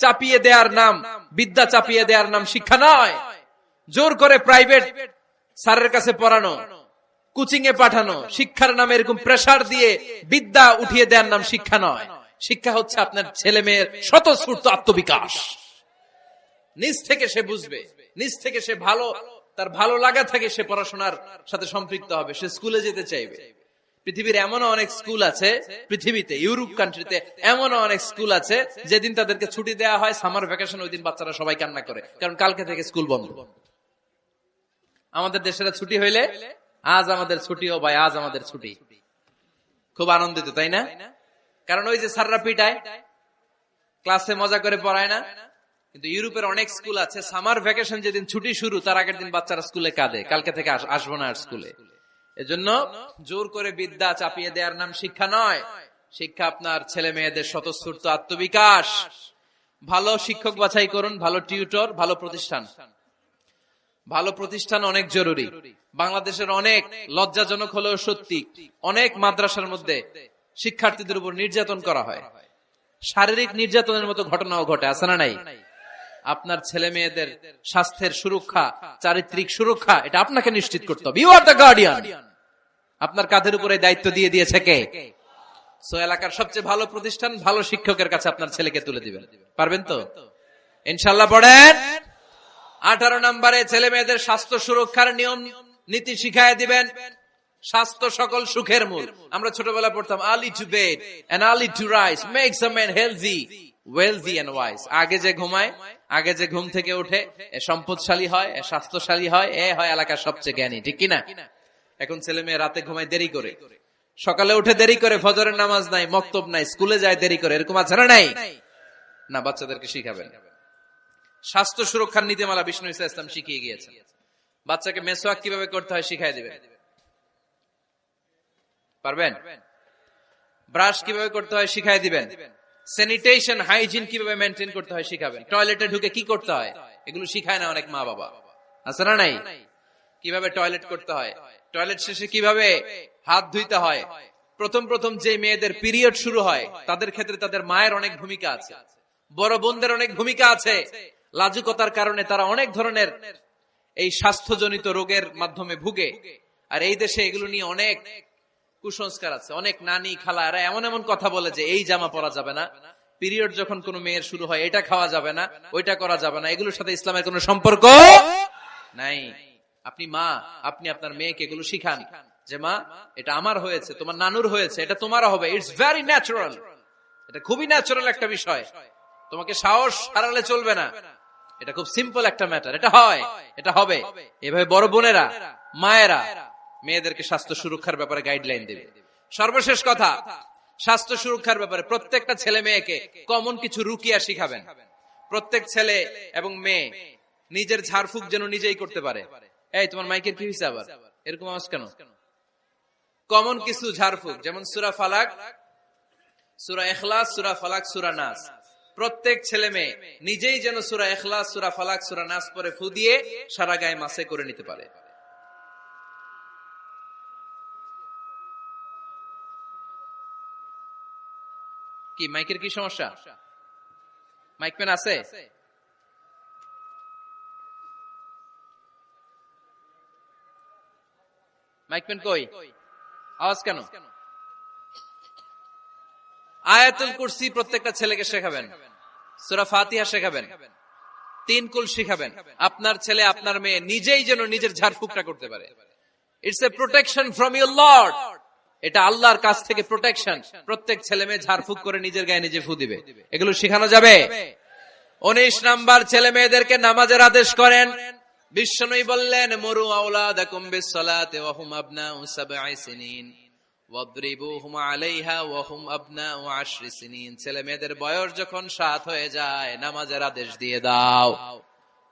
চাপিয়ে দেওয়ার নাম বিদ্যা, চাপিয়ে দেওয়ার নাম শিক্ষা নয়। জোর করে প্রাইভেট স্যারের কাছে পড়ানো, কোচিং এ পাঠানো, শিক্ষার নামে এরকম প্রেসার দিয়ে বিদ্যা উঠিয়ে দেওয়ার নাম শিক্ষা নয়। শিক্ষা হচ্ছে আপনার ছেলে মেয়ের স্বতঃস্ফূর্ত আত্মবিকাশ। নিজ থেকে সে বুঝবে, নিজ থেকে সে ভালো তার ভালো লাগা থাকে সে পড়াশোনার সাথে সম্পৃক্ত হবে, সে স্কুলে যেতে চাইবে। পৃথিবীর এমনও অনেক স্কুল আছে, পৃথিবীতে ইউরোপ কান্ট্রিতে এমনও অনেক স্কুল আছে যেদিন তাদেরকে ছুটি দেওয়া হয় সামার ভ্যাকেশন, ওই দিন বাচ্চারা সবাই কান্না করে, কারণ কালকে থেকে স্কুল বন্ধ। আমাদের দেশের ছুটি হইলে আজ আমাদের ছুটি, ও ভাই আজ আমাদের ছুটি, খুব আনন্দিত, তাই না? কারণ ওই যে স্যাররা পিটায়, ক্লাসে মজা করে পড়ায় না। কিন্তু ইউরোপের অনেক স্কুল আছে সামার ভ্যাকেশন যেদিন ছুটি শুরু তার আগের দিন বাচ্চারা স্কুলে কাঁদে, কালকে থেকে আসবো না আর স্কুলে। এজন্য জোর করে বিদ্যা চাপিয়ে দেওয়ার নাম শিক্ষা নয়। শিক্ষা আপনার ছেলে মেয়েদের স্বতঃস্ফূর্ত আত্মবিকাশ। ভালো শিক্ষক বাছাই করুন, ভালো টিউটর, ভালো প্রতিষ্ঠান। ভালো প্রতিষ্ঠান অনেক জরুরি। বাংলাদেশের অনেক লজ্জাজনক হলেও সত্যি, অনেক মাদ্রাসার মধ্যে শিক্ষার্থীদের উপর নির্যাতন করা হয়, শারীরিক নির্যাতনের মতো ঘটনাও ঘটে, আছে না নাই? আপনার ছেলে মেয়েদের স্বাস্থ্যের সুরক্ষা, চারিত্রিক সুরক্ষা, এটা আপনাকে নিশ্চিত করতে হবে। You are the guardian. আপনার কাঁধের উপরে দায়িত্ব দিয়ে দিয়েছে কে? সো এলাকার সবচেয়ে ভালো প্রতিষ্ঠান, ভালো শিক্ষকের কাছে আপনার ছেলেকে তুলে দিবেন। পারবেন তো ইনশাআল্লাহ? পড়েন। 18 নম্বরে ছেলে মেয়েদের স্বাস্থ্য সুরক্ষার নিয়ম নীতি শিখায় দিবেন। স্বাস্থ্য সকল সুখের মূল। আমরা ছোটবেলা পড়তাম early to bed and early to rise makes a man healthy, wealthy and wise. আগে যে ঘুমায়, আগে যে ঘুম থেকে ওঠে, এ সম্পদশালী হয়, এ স্বাস্থ্যশালী হয়, এ হয় এলাকার সবচেয়ে জ্ঞানী, ঠিক কিনা? এখন ছেলে মেয়ে রাতে ঘুমায় দেরি করে, সকালে উঠে দেরি করে, ফজরের নামাজ নাই, মক্তব নাই, স্কুলে যায় দেরি করে, এরকম আছে না নাই? না, বাচ্চাদেরকে শিখাবেন। স্বাস্থ্য সুরক্ষার নীতিমালা বিষ্ণু ইসলাম শিখিয়ে গিয়েছেন। বাচ্চাকে মেসওয়াক কিভাবে করতে হয় শিখাই দিবেন, পারবেন? ব্রাশ কিভাবে করতে হয় শিখাই দিবেন। স্যানিটেশন, হাইজিন কিভাবে মেনটেন করতে হয় শিখাবেন। টয়লেটে ঢুকে কি করতে হয় এগুলো শিখায় না অনেক মা বাবা, আছে না নাই? কিভাবে টয়লেট করতে হয়, টয়লেট শেষে কিভাবে হাত ধুইতে হয়। প্রথম প্রথম যে মেয়েদের পিরিয়ড শুরু হয় তাদের ক্ষেত্রে তাদের মায়ের অনেক ভূমিকা আছে, বড় বোনদের অনেক ভূমিকা আছে। লাজুকতার কারণে তারা অনেক ধরনের এই স্বাস্থ্যজনিত রোগের মাধ্যমে ভুগে। আর এই দেশে এগুলো নিয়ে অনেক কুসংস্কার আছে। অনেক নানি খালা এরা এমন এমন কথা বলে যে এই জামা পরা যাবে না, পিরিয়ড যখন কোনো মেয়ের শুরু হয় এটা খাওয়া যাবে না, ওইটা করা যাবে না। এগুলোর সাথে ইসলামের কোনো সম্পর্ক নাই। আপনি মা, আপনি আপনার মেয়েকে এগুলো শিখান যে মা এটা আমার হয়েছে, তোমার নানুর হয়েছে, এটা তোমারও হবে। ইটস ভেরি ন্যাচারাল, এটা খুবই ন্যাচারাল একটা বিষয়, তোমাকে সাহস হারালে চলবে না, এটা খুব সিম্পল একটা ম্যাটার, এটা হয়, এটা হবে। এভাবে বড় বোনেরা, মায়েরা মেয়েদেরকে স্বাস্থ্য সুরক্ষার ব্যাপারে গাইডলাইন দেবে। সর্বশেষ কথা, স্বাস্থ্য সুরক্ষার ব্যাপারে প্রত্যেকটা ছেলে মেয়েকে কমন কিছু রুকিয়া শিখাবেন। প্রত্যেক ছেলে এবং মেয়ে নিজের ঝাড়ফুঁক যেন নিজেই করতে পারে। এই তোমার মাইকের কি হয়েছে আবার, এরকম আওয়াজ কেন? কমন কিছু ঝাড়ফুঁক, যেমন সূরা ফালাক, সূরা ইখলাস, সূরা ফালাক, সূরা নাস। প্রত্যেক ছেলে মেয়ে নিজেই যেন সূরা ইখলাস, সূরা ফালাক, সূরা নাস পরে ফু দিয়ে সারা গায়ে মাসে করে নিতে পারে। কি মাইকের কি সমস্যা? মাইক পেন আছে? মাইক পেন কই? আওয়াজ কেন? আয়াতুল কুরসি প্রত্যেকটা ছেলেকে শেখাবেন, সূরা ফাতিহা শেখাবেন, 3 কুল শেখাবেন। আপনার ছেলে আপনার মেয়ে নিজেই যেন নিজের ঝাড়ফুঁকটা করতে পারে। It's a protection from your Lord, এটা আল্লাহর কাছ থেকে প্রোটেকশন। প্রত্যেক ছেলে মেয়ে ঝাড়ফুঁক করে নিজের গায়ে নিজে ফু দিবে, এগুলো শেখানো যাবে। 19 নাম্বার, ছেলে মেয়েদেরকে নামাজের আদেশ করেন। বিশ্বনবী বললেন মুরু আওলাদাকুম বিসসালাতি ওয়া হুম আবনাউ 7 সিনিন ওয়াদরিবুহুম আলাইহা ওয়া হুম আবনাউ 10 সিনিন। ছেলে মেয়েদের বয়স যখন 7 হয়ে যায় নামাজের আদেশ দিয়ে দাও।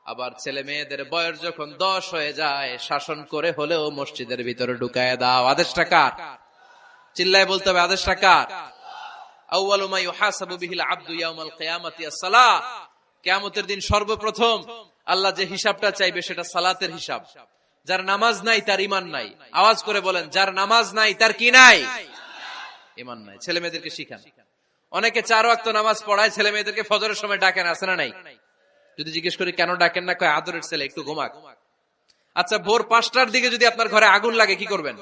আবার ছেলে মেয়েদের বয়স যখন 10 হয়ে যায় শাসন করে হলেও মসজিদের ভিতরে ঢুকায় দাও। আদেশটা কার? চিল্লায় বলতে হবে, আদেশটা কার? আউয়ালু মা ইউহাসাবু বিহিল আবদু ইয়াউমাল কিয়ামাতি আস-সালাহ। কিয়ামতের দিন সর্বপ্রথম আল্লাহ যে হিসাবটা চাইবে সেটা সালাতের হিসাব। যার নামাজ নাই তার ঈমান নাই। আওয়াজ করে বলেন, যার নামাজ নাই তার কি নাই? ঈমান নাই। ছেলে মেয়েদেরকে শিখান। অনেকে 4 ওয়াক্ত নামাজ পড়ায়, ছেলে মেয়েদেরকে ফজরের সময় ডাকেন, আছে না নাই? যদি জিজ্ঞেস করি কেন ডাকেন না, কয় আদরের ছেলে, একটু ঘুমাক। আচ্ছা, ভোর 5টার দিকে যদি আপনার ঘরে আগুন লাগে কি করবেন?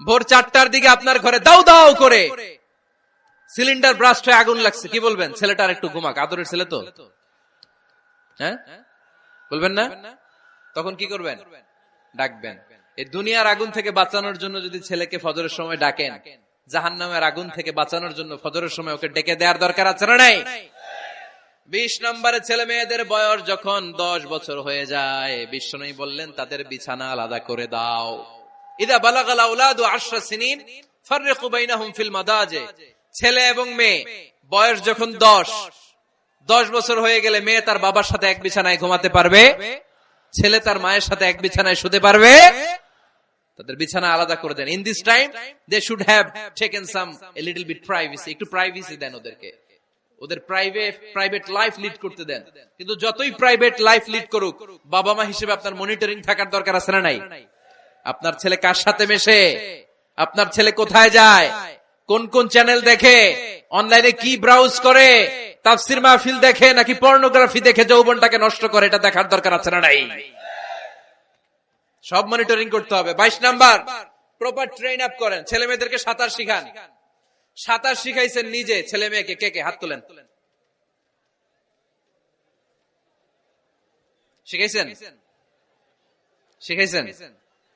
ভোর 4টার দিকে আপনার ঘরে দাউ দাউ করে সিলিন্ডার ব্রাস্ট হয়ে আগুন লাগছে, কি বলবেন? ছেলেটার একটু ঘুমাক, আদরের ছেলে তো। হ্যাঁ, বলবেন না? তখন কি করবেন? ডাকবেন। এই দুনিয়ার আগুন থেকে বাঁচানোর জন্য যদি ছেলেকে ফজরের সময় ডাকেন, জাহান্নামের আগুন থেকে বাঁচানোর জন্য ফজরের সময় ওকে ডেকে দেওয়ার দরকার আছে না নাই? 20 নম্বরে ছেলে মেয়েদের বয়স যখন 10 বছর হয়ে যায়, বিশ্বনবী বললেন তাদের বিছানা আলাদা করে দাও। ইদা বালাগাল আওলাদু 10 সিনিন ফাররিকু বাইনাহুম ফিল মাদাজি। ছেলে এবং মেয়ে বয়স যখন 10 বছর হয়ে গেলে মেয়ে তার বাবার সাথে এক বিছানায় ঘুমাতে পারবে, ছেলে তার মায়ের সাথে এক বিছানায় শুতে পারবে। তাদের বিছানা আলাদা করে দেন। In this time they should have taken some a little bit privacy, একটু প্রাইভেসি দেন ওদেরকে, ওদের প্রাইভেট লাইফ লিড করতে দেন। কিন্তু যতই প্রাইভেট লাইফ লিড করুক, বাবা মা হিসেবে আপনার মনিটরিং থাকার দরকার আছে না নাই? আপনার ছেলে কার সাথে মেশে, আপনার ছেলে কোথায় যায়, কোন কোন চ্যানেল দেখে, অনলাইনে কি ব্রাউজ করে, তাফসির মাহফিল দেখে নাকি পর্নোগ্রাফি দেখে যৌবনটাকে নষ্ট করে, এটা দেখার দরকার আছে না নাই? সব মনিটরিং করতে হবে। 22 নাম্বার, প্রপার ট্রেন আপ করেন। ছেলে মেয়েদেরকে সাঁতার শিখান। সাঁতার শিখাইছেন নিজে ছেলে মেয়েকে? কে কে হাত তোলেন? শিখাইছেন? শিখাইছেন?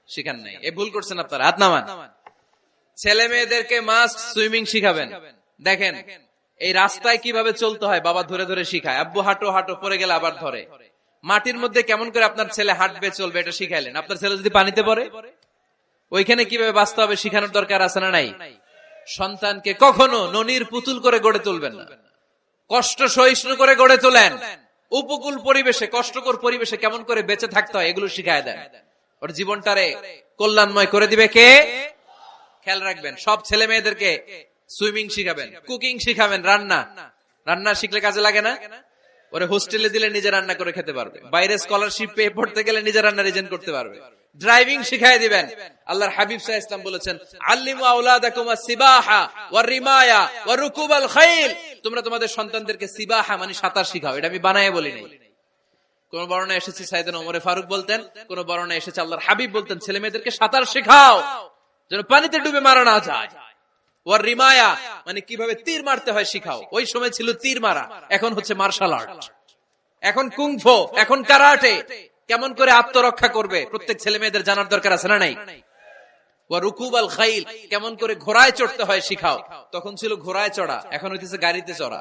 শিখান নাই, এ ভুল করছেন আপনারা। হাত নামান। ছেলে মেয়েদেরকে মাস্ট সুইমিং শিখাবেন। দেখেন এই রাস্তায় কিভাবে চলতে হয় বাবা ধরে ধরে শিখায়। আব্বু হাঁটো হাঁটো, পরে গেলে আবার ধরে। মাটির মধ্যে কেমন করে আপনার ছেলে হাঁটবে চলবে এটা শিখাইলেন। আপনার ছেলে যদি পানিতে পড়ে, ওইখানে কিভাবে বাঁচতে হবে শিখানোর দরকার আছে না নাই? সন্তানকে কখনো ননির পুতুল করে গড়ে তুলবেন না, কষ্ট সহিষ্ণু করে গড়ে তোলেন। উপকূল পরিবেশে, কষ্টকর পরিবেশে কেমন করে বেঁচে থাকতে হয় এগুলো শিখায় দেন। ওর জীবনটারে কল্যাণময় করে দিবে কে? খেয়াল রাখবেন। সব ছেলে মেয়েদেরকে সুইমিং শিখাবেন, কুকিং শিখাবেন, রান্না শিখলে কাজে লাগে না? ওরে হোস্টেলে দিলে নিজে রান্না করে খেতে পারবে, বাইরে স্কলারশিপ পেয়ে পড়তে গেলে নিজে রান্না রিজেন্ট করতে পারবে। ড্রাইভিং শিখাই দিবেন। আল্লাহর হাবিব সাল্লাল্লাহু আলাইহি ওয়াসাল্লাম বলেছেন, আল্লিমু আওলাদাকুম আস-সিবাহা ওয়া রিমায়া ওয়া রুকুবাল খাইল। তোমরা তোমাদের সন্তানদেরকে সিবাহা মানে সাঁতার শিখাও। এটা আমি বানায়ে বলি নাই। কোন বর্ণনায় এসেছে সাইয়েদনা ওমর ফারুক বলতেন, কোন বর্ণনায় এসেছে আল্লাহর হাবিব বলতেন ছেলে মেয়েদেরকে সাঁতার শেখাও যেন পানিতে ডুবে মারা না যায়। ওয়ার রিমায়া মানে কিভাবে তীর মারতে হয় শিখাও। ওই সময় ছিল তীর মারা, এখন হচ্ছে মার্শাল আর্ট, এখন কুংফু, এখন কারাটে। কেমন করে আত্মরক্ষা করবে প্রত্যেক ছেলে মেয়েদের জানার দরকার আছে না নাই? ওয়া রুকুবাল খাইল, কেমন করে ঘোড়ায় চড়তে হয় শিখাও। তখন ছিল ঘোড়ায় চড়া, এখন হইতেছে গাড়িতে চড়া।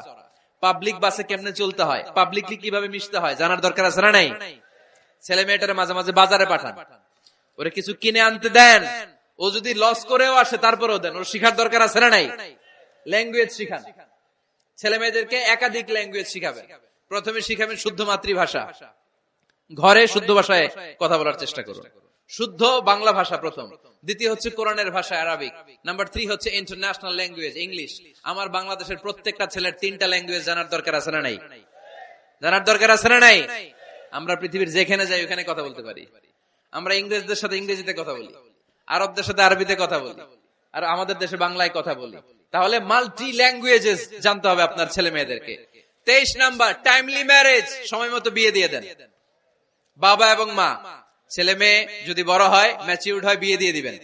পাবলিক বাসে কেমনে চলতে হয়, পাবলিকলি কিভাবে মিশতে হয় জানার দরকার আছে না নাই? ছেলে মেয়েটারে মাঝে মাঝে বাজারে পাঠান, ওরে কিছু কিনে আনতে দেন। ও যদি লস করেও আসে তারপরেও দেন, ওর শিখার দরকার আছে না নাই? ল্যাঙ্গুয়েজ শিখান। ছেলে মেয়েদেরকে একাধিক ল্যাঙ্গুয়েজ শিখাবেন। প্রথমে শিখাবেন শুদ্ধ মাতৃভাষা, ঘরে শুদ্ধ ভাষায় কথা বলার চেষ্টা করুন। শুদ্ধ বাংলা ভাষা প্রথম। দ্বিতীয় হচ্ছে কোরআনের ভাষা আরবিক। নাম্বার 3 হচ্ছে ইন্টারন্যাশনাল ল্যাঙ্গুয়েজ ইংলিশ। আমার বাংলাদেশের প্রত্যেকটা ছেলের 3টা ল্যাঙ্গুয়েজ জানার দরকার আছে না নাই? জানার দরকার আছে না নাই? আমরা পৃথিবীর যেখানে যাই ওখানে কথা বলতে পারি। আমরা ইংরেজদের সাথে ইংরেজিতে কথা বলি, আরবদের সাথে আরবিতে কথা বলি, আর আমাদের দেশে বাংলায় কথা বলি। তাহলে মাল্টি ল্যাঙ্গুয়েজেস জানতে হবে আপনার ছেলে মেয়েদেরকে। 23 নাম্বার, টাইমলি ম্যারেজ, সময় মতো বিয়ে দিয়ে দেন। বাবা এবং মা, ছেলে মেয়ে যদি বড় হয়, ম্যাচিউরড হয়, বিয়ে দিয়ে দিবেন।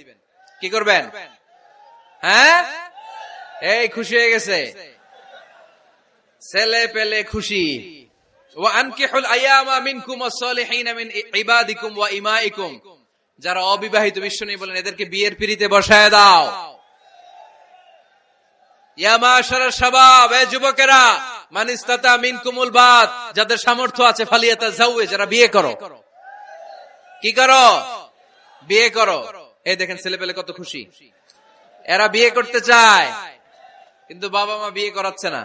কি করবেন? হ্যাঁ, এই খুশি হয়ে গেছে, ছেলে পেলে খুশি। ওয়া আনকিহুল আয়ামা মিনকুম ওয়াস-সালিহিনা মিন ইবাদিকুম ওয়া ইমাইকুম। যারা অবিবাহিত, বিশ্বনবী বলেন এদেরকে বিয়ের পিঁড়িতে বসায় দাও। ইয়া মাশারাশ শাবাব, এ যুবকেরা, মান ইসতাতা মিনকুমুল বাত, যাদের সামর্থ্য আছে ফালিয়াতাযাওয়াজ, যারা বিয়ে করো। কি করো? বিয়ে করো। এই দেখেন ছেলে পেলে কত খুশি, এরা বিয়ে করতে চায় কিন্তু বাবা মা বিয়ে করাচ্ছে না।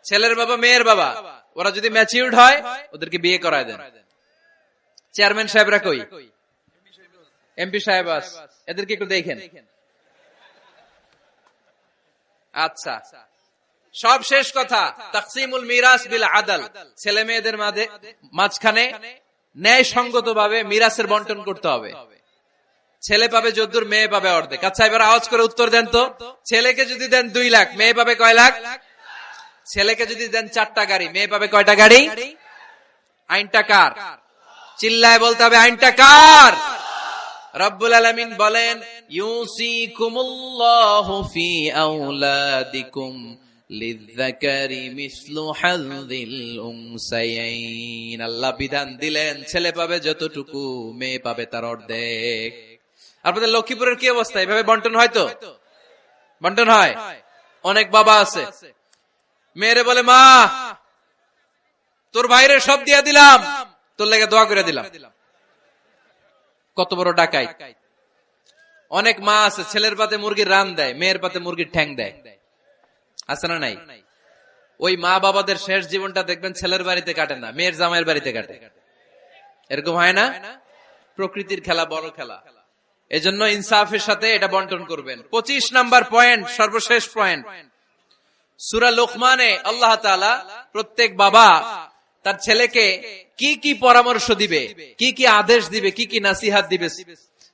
ছেলের বাবা মেয়ের বাবা, ওরা যদি ম্যাচিউরড হয় ওদেরকে বিয়ে করায় দেন। চেয়ারম্যান সাহেবরা কই? এমপি সাহেব, এদেরকে একটু দেখেন। আচ্ছা, সব শেষ কথা, তাকসিমুল মিরাস বিল আদল। ছেলে মেয়েদের মাঝখানে ন্যায় সঙ্গত ভাবে মিরাসের বন্টন করতে হবে। ছেলে পাবে যদ্দুর, মেয়ে পাবে অর্ধেক। আচ্ছা এবার আওয়াজ করে উত্তর দেন তো, ছেলেকে যদি দেন 2 লাখ, মেয়ে পাবে কয় লাখ? ছেলেকে যদি দেন 4টা গাড়ি, মেয়ে পাবে কয়টা গাড়ি? আইনটা কার? চিল্লায় বলতে হবে, আইনটা কার? রব্বুল আলামিন বলেন, ইউসিকুমুল্লাহু ফি আওলাদিকুম লিযযাকারি মিসলু হাযযিল উনসায়াইন। আল্লাহ বিধান দিলেন ছেলে পাবে যতটুকু, মেয়ে পাবে তার অর্ধেক। আপনাদের লক্ষ্মীপুরের কি অবস্থা? এভাবে বন্টন হয় তো? বন্টন হয়? অনেক বাবা আছে, মেয়েরে বলে মা তোর ভাইরে সব দিয়া দিলাম, তোর লেগে দোয়া করে দিলাম। কত বড় ডাকাই! অনেক মা আছে ছেলের পাতে মুরগির রান দেয়, মেয়ের পাতে মুরগির ঠ্যাং দেয়। আছে না নাই? ওই মা বাবাদের শেষ জীবনটা দেখবেন ছেলের বাড়িতে কাটে না, মেয়ের জামাইয়ের বাড়িতে কাটে। এরকম হয় না? প্রকৃতির খেলা বড় খেলা। এজন্য ইনসাফের সাথে এটা বন্টন করবেন। 25 নাম্বার পয়েন্ট, সর্বশেষ পয়েন্ট, সূরা লোকমানে আল্লাহ তাআলা প্রত্যেক বাবা তার ছেলেকে কি কি পরামর্শ দিবে, কি কি আদেশ দিবে, কি কি নাসিহাত দিবে,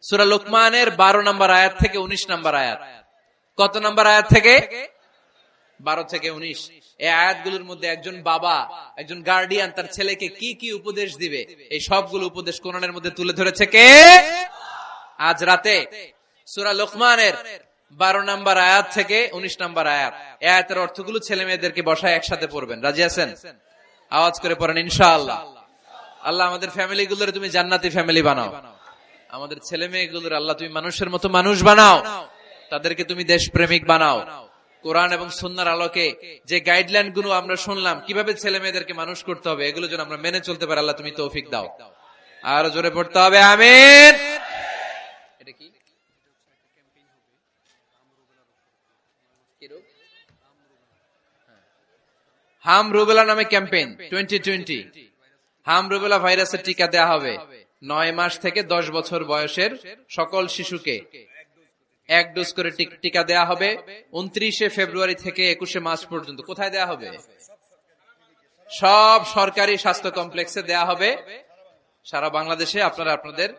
সূরা লোকমানের 12 নম্বর আয়াত থেকে 19 নম্বর আয়াত। কত নম্বর আয়াত থেকে? 12 থেকে 19। এই আয়াতগুলোর মধ্যে একজন বাবা, একজন গার্ডিয়ান তার ছেলেকে কি কি উপদেশ দিবে, এই সবগুলো উপদেশ কোরআনের মধ্যে তুলে ধরেছে কে? আজ রাতে সূরা লোকমানের 12 নম্বর আয়াত থেকে 19 নম্বর আয়াত, এই আয়াতের অর্থগুলো ছেলে মেয়েদেরকে বসায় একসাথে পড়বেন। রাজি আছেন? আওয়াজ করে পড়েন ইনশাআল্লাহ। আল্লাহ আমাদের ফ্যামিলি গুলোর তুমি জান্নাতি ফ্যামিলি বানাও, আমাদের ছেলে মেয়েগুলোর আল্লাহ তুমি মানুষের মতো মানুষ বানাও, তাদেরকে তুমি দেশপ্রেমিক বানাও। কোরআন এবং সুন্নাহর আলোকে যে গাইডলাইন গুলো আমরা শুনলাম কিভাবে ছেলে মেয়েদেরকে মানুষ করতে হবে, এগুলো যেন আমরা মেনে চলতে পারি, আল্লাহ তুমি তৌফিক দাও। আর জোরে পড়তে হবে আমিন। এটা কি? হাম রুবেলা নামে ক্যাম্পেইন 2020। হাম রুবেলা ভাইরাসের টিকা দেয়া হবে 9 মাস থেকে 10 বছর বয়সের সকল শিশুকে 1 ডোজ করে টিকা দেয়া হবে 29 ফেব্রুয়ারি থেকে 21 মার্চ পর্যন্ত। কোথায় দেয়া হবে? সব সরকারি স্বাস্থ্য কমপ্লেক্সে দেয়া হবে সারা বাংলাদেশে। আপনারা আপনাদের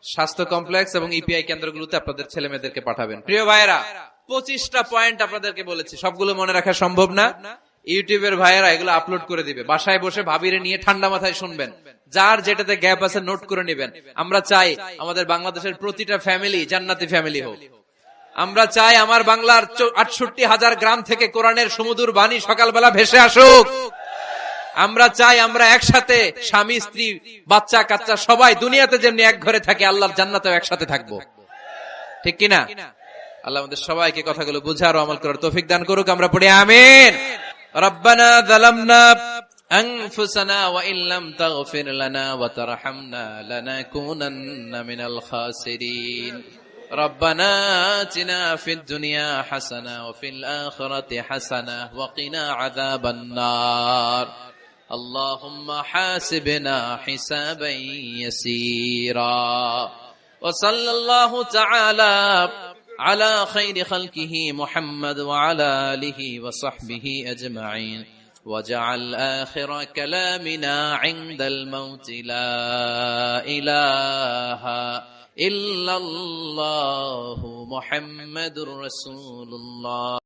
স্বাস্থ্য কমপ্লেক্স এবং ইপিআই কেন্দ্রগুলোতে আপনাদের ছেলে মেয়েদেরকে পাঠাবেন। প্রিয় ভাইয়েরা, 25টা পয়েন্ট আপনাদেরকে বলেছি, সবগুলো মনে রাখা সম্ভব না। ইউটিউবের ভাইয়েরা এগুলো আপলোড করে দিবে, বাসায় বসে ভাবিরে নিয়ে ঠান্ডা মাথায় শুনবেন, যার যেটাতে গ্যাপ আছে নোট করে নেবেন। আমরা চাই আমাদের বাংলাদেশের প্রতিটা ফ্যামিলি জান্নাতি ফ্যামিলি হোক। আমরা চাই আমার বাংলার 68,000 গ্রাম থেকে কোরআনের সুমধুর বাণী সকালবেলা ভেসে আসুক। আমরা চাই আমরা একসাথে স্বামী স্ত্রী বাচ্চা কাচ্চা সবাই দুনিয়াতে যেমনি এক ঘরে থাকে, আল্লাহর জান্নাতেও একসাথে থাকবো। ঠিক কিনা? আল্লাহ আমাদের সবাইকে কথাগুলো বুঝার ও আমল করার তৌফিক দান করুক। আমরা পড়ি আমিন। রব্বানা যালামনা আনফুসানা ওয়া ইল্লাম তাগফির লানা ওয়া তারহামনা লানাকুনান্না মিনাল খাসিরিন। রব্বানা আতিনা ফিদ দুনিয়া হাসানা ওয়া ফিল আখিরাতি হাসানা ওয়া কিনা আযাবান নার। আল্লাহুম্মা হাসিবনা হিসাবান ইয়াসীরা। ওয়া সাল্লাল্লাহু তাআলা على خير خلقه محمد وعلى آله وصحبه أجمعين وجعل آخر كلامنا عند الموت لا إله إلا الله محمد رسول الله.